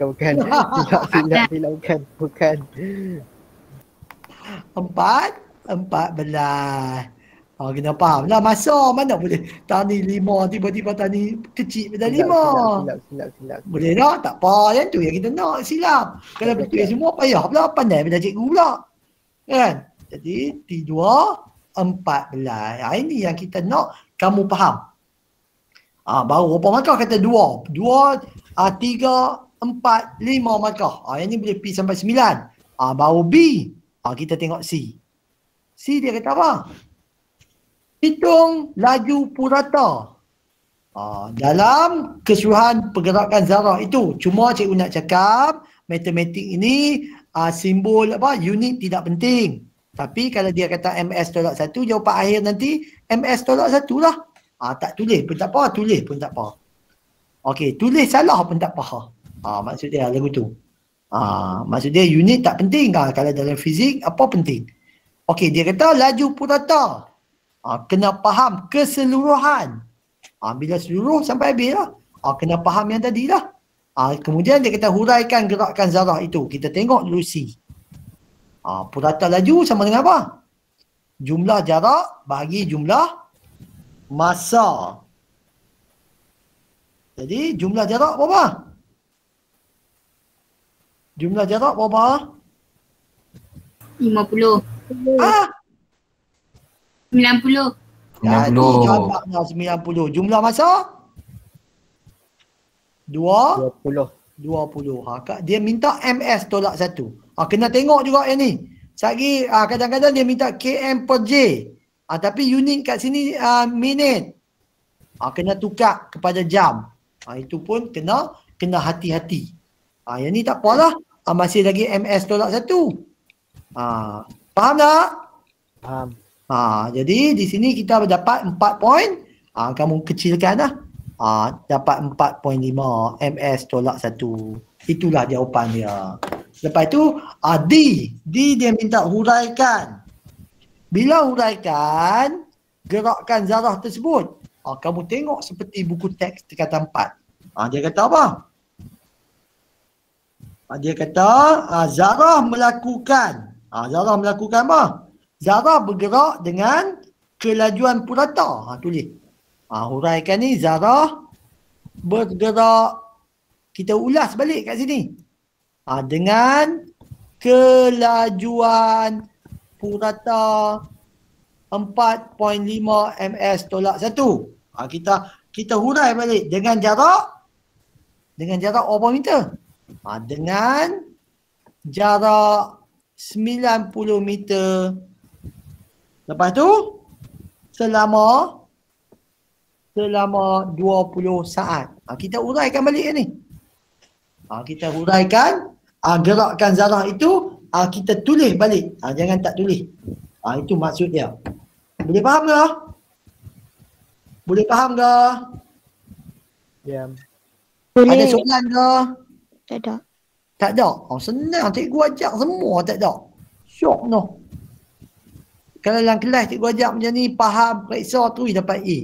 Silap, bukan. 14. Kena faham lah masa mana boleh tahun ni 5, tiba-tiba tahun ni kecil pada 5. Silap. Boleh tak? Tak apa, yang tu yang kita nak silap. Kalau betul semua payah pula, pandai belajar cikgu pula. Kan? Jadi T2 14. Ini yang kita nak kamu faham. Baru berapa markah kata 2. 2, 3, 4, 5 markah. Yang ni boleh P sampai 9. Baru B. Kita tengok C. C dia kata apa? Hitung laju purata. Dalam keseluruhan pergerakan zarah itu. Cuma cikgu nak cakap, matematik ini simbol unit tidak penting. Tapi kalau dia kata MS tolak 1, jawapan akhir nanti MS tolak 1 lah. Tak tulis pun tak apa, tulis pun tak apa. Okey, tulis salah pun tak apa. Maksud dia lagu tu. Maksud dia unit tak penting. Kalau dalam fizik, apa penting? Okey, dia kata laju purata. Kena faham keseluruhan. Bila seluruh sampai habis lah. Kena faham yang tadi lah. Kemudian dia kata huraikan gerakan zarah itu. Kita tengok dulu C. Purata laju sama dengan apa? Jumlah jarak bagi jumlah masa. Jadi jumlah jarak berapa? Jumlah jarak berapa? 50. 90. Jadi jawapannya 90. Jumlah masa? 20. Dia minta MS tolak 1. Kena tengok juga yang ni. Sekali kadang-kadang dia minta km per J. Tapi unit kat sini minit. Kena tukar kepada jam. Itu pun kena hati-hati. Yang ni tak apalah. Masih lagi MS tolak 1. Faham tak? Faham. Jadi di sini kita dapat 4 poin. Kamu kecilkan lah. Dapat 4.5 MS tolak 1. Itulah jawapan dia. Lepas tu D. D dia minta huraikan. Bila huraikan gerakan zarah tersebut, kamu tengok seperti buku teks tingkatan 4. Dia kata apa? Dia kata zarah melakukan. Zarah melakukan apa? Zarah bergerak dengan kelajuan purata. Tulis. Huraikan ni zarah bergerak. Kita ulas balik kat sini. Dengan kelajuan purata 4.5 ms tolak 1. Kita hurai balik dengan jarak berapa meter? Dengan jarak 90 meter. Lepas tu selama 20 saat. Kita huraikan balik ni. Kita huraikan gerakan zarah itu, kita tulis balik. Jangan tak tulis. Itu maksud dia. Boleh faham ke? Boleh faham ke? Ya. Boleh. Ada soalan ke? Tak ada. Tak ada. Oh, senang. Cikgu ajak semua tak ada. Syok noh. Kalau dalam kelas cikgu ajak macam ni, faham, periksa tu dapat A.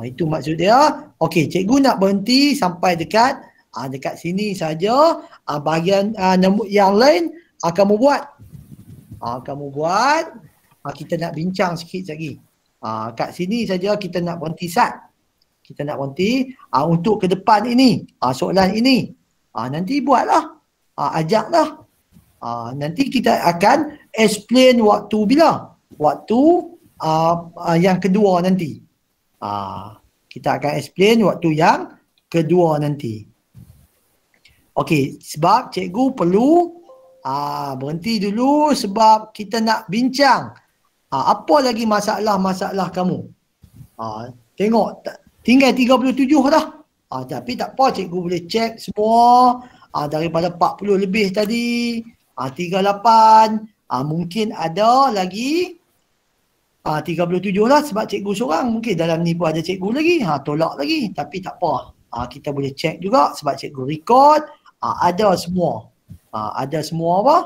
Itu maksud dia. Okey, cikgu nak berhenti sampai dekat dekat sini saja. Bahagian yang lain kamu buat. Kamu buat. Kita nak bincang sikit lagi. Kat sini saja kita nak berhenti Sat. Kita nak berhenti untuk ke depan ini. Soalan ini. Nanti buatlah. Ajaklah. Nanti kita akan explain waktu bila? Waktu yang kedua nanti. Kita akan explain waktu yang kedua nanti. Okey, sebab cikgu perlu berhenti dulu sebab kita nak bincang apa lagi masalah-masalah kamu. Tengok, tinggal 37 dah. Tapi tak apa, cikgu boleh check semua. Daripada 40 lebih tadi. 38, mungkin ada lagi 37 lah sebab cikgu seorang. Mungkin dalam ni pun ada cikgu lagi, tolak lagi. Tapi tak apa, kita boleh check juga sebab cikgu record. Ada semua. Ada semua apa?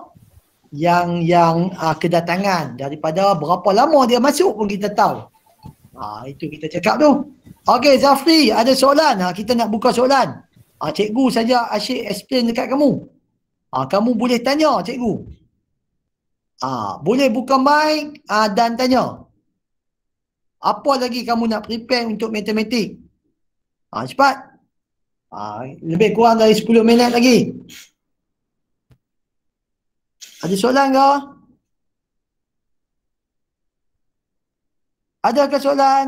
Yang kedatangan daripada berapa lama dia masuk pun kita tahu. Itu kita cakap tu. Okey Zafri, ada soalan? Kita nak buka soalan. Cikgu saja asyik explain dekat kamu. Kamu boleh tanya cikgu. Boleh buka mic dan tanya. Apa lagi kamu nak prepare untuk matematik? Cepat. Lebih kurang dari 10 minit lagi. Ada soalan ke? Adakah soalan?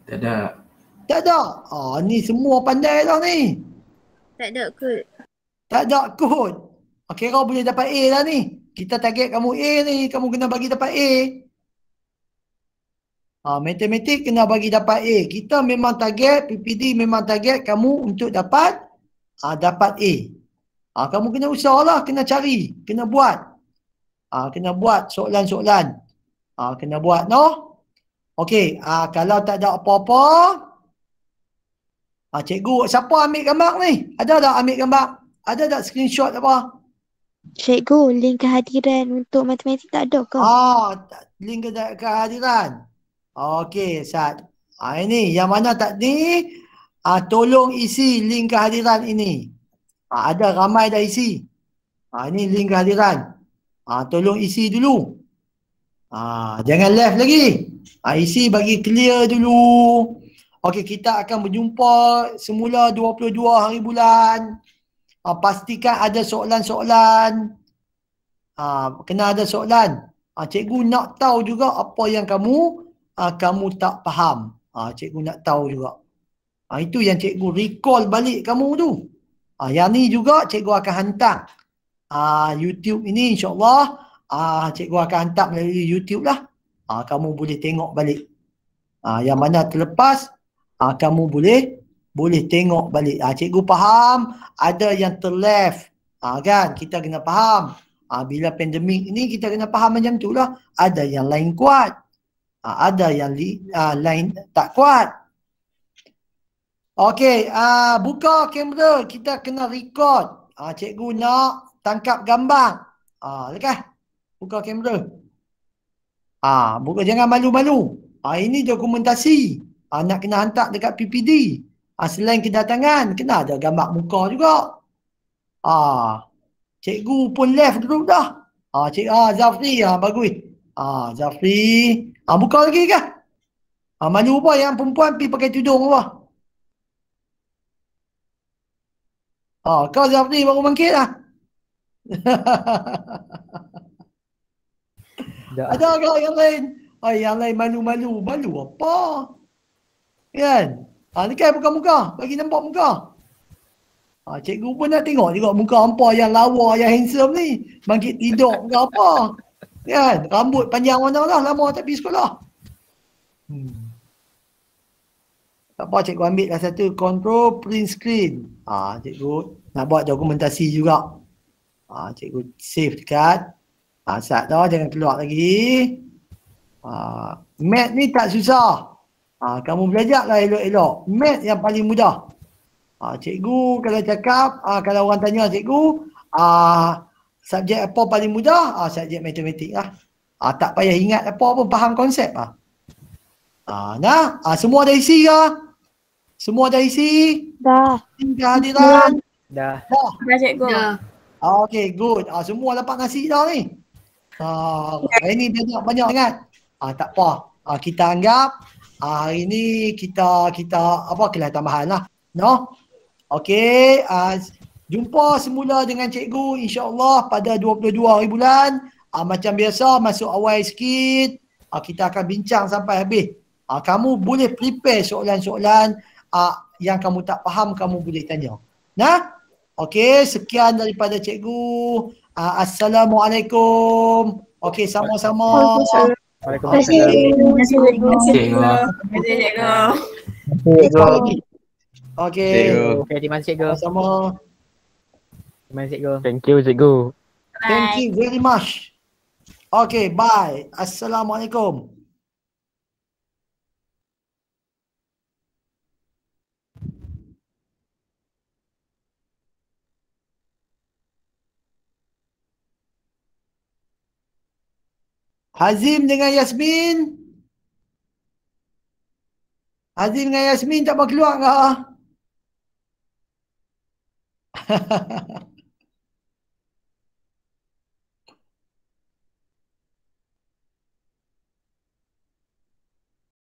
Tak ada. Tak ada. Ni semua pandai lah ni. Tak ada kot. Tak ada kod. Kira boleh dapat A lah ni. Kita target kamu A ni. Kamu kena bagi dapat A. Matematik kena bagi dapat A. Kita memang target, PPD memang target kamu untuk dapat dapat A. Kamu kena usaha lah. Kena cari. Kena buat. Kena buat soalan-soalan. Kena buat no. Okey. Kalau tak ada apa-apa. Cikgu, siapa ambil gambar ni? Ada tak ambil gambar? Ada tak screenshot apa? Cikgu, link kehadiran untuk matematik tak ada ke? Link kehadiran. Okey, Sat. Ini yang mana tak ni? Tolong isi link kehadiran ini. Ada ramai dah isi. Ini link kehadiran. Tolong isi dulu. Jangan left lagi. Isi bagi clear dulu. Okey, kita akan berjumpa semula 22 hari bulan. Pastikan ada soalan-soalan. Kena ada soalan. Cikgu nak tahu juga apa yang kamu tak faham. Cikgu nak tahu juga. Itu yang cikgu recall balik kamu tu. Yang ni juga cikgu akan hantar. YouTube ini insyaAllah. Cikgu akan hantar melalui YouTube lah. Kamu boleh tengok balik. Yang mana terlepas, kamu boleh tengok balik. Cikgu faham ada yang terleft. Kan? Kita kena faham. Bila pandemik ni kita kena faham macam tu lah. Ada yang lain kuat. Ada yang lain tak kuat. Okey, buka kamera. Kita kena record. Cikgu nak tangkap gambar. Lekas. Buka kamera. Buka, jangan malu-malu. Ini dokumentasi. Nak kena hantar dekat PPD. Selain kedatangan, kena ada gambar muka juga. Cikgu pun left group dah. Zafri, bagus. Zafri. Buka lagi ke? Malu apa yang perempuan pergi pakai tudung apa? Kau Zafri baru bangkit lah. Ada ke yang lain? Yang lain malu-malu. Malu apa? Kan? Ni kan buka muka. Bagi nampak muka. Cikgu pun nak tengok juga muka hampa yang lawa, yang handsome ni. Bangkit tidur ke apa. Kan? Rambut panjang mana lah. Lama tak pergi sekolah. Tak apa, cikgu ambil lah satu. Control print screen. Cikgu nak buat dokumentasi juga. Cikgu save dekat. Saat dah, jangan keluar lagi. Mat ni tak susah. Kamu belajarlah elok-elok. Math yang paling mudah. Cikgu kalau cakap, kalau orang tanya cikgu, subjek apa paling mudah? Subjek matematik lah. Tak payah ingat apa pun, faham konsep lah. Semua dah isi ke? Semua dah isi? Dah. Kehadiran? Dah. Dah cikgu. Dah. Okay, good. Semua dapat nasi dah ni. Hari ni banyak sangat. Tak apa. Kita anggap hari ni kita kelas tambahan lah. No? Okay. Jumpa semula dengan cikgu insya-Allah pada 22 hari bulan. Macam biasa masuk awal sikit. Kita akan bincang sampai habis. Kamu boleh prepare soalan-soalan yang kamu tak faham, kamu boleh tanya. Nah? Okey, sekian daripada cikgu. Assalamualaikum. Okey, sama-sama. Waalaikumsalam. Terima kasih Cikgu. Jumpa lagi. Okey. Okey, terima kasih cikgu. Sama-sama. Terima kasih cikgu. Thank you, cikgu. Thank you very much. Okey, bye. Assalamualaikum. Hazim dengan Yasmin. Hazim dengan Yasmin tak mau keluar ke?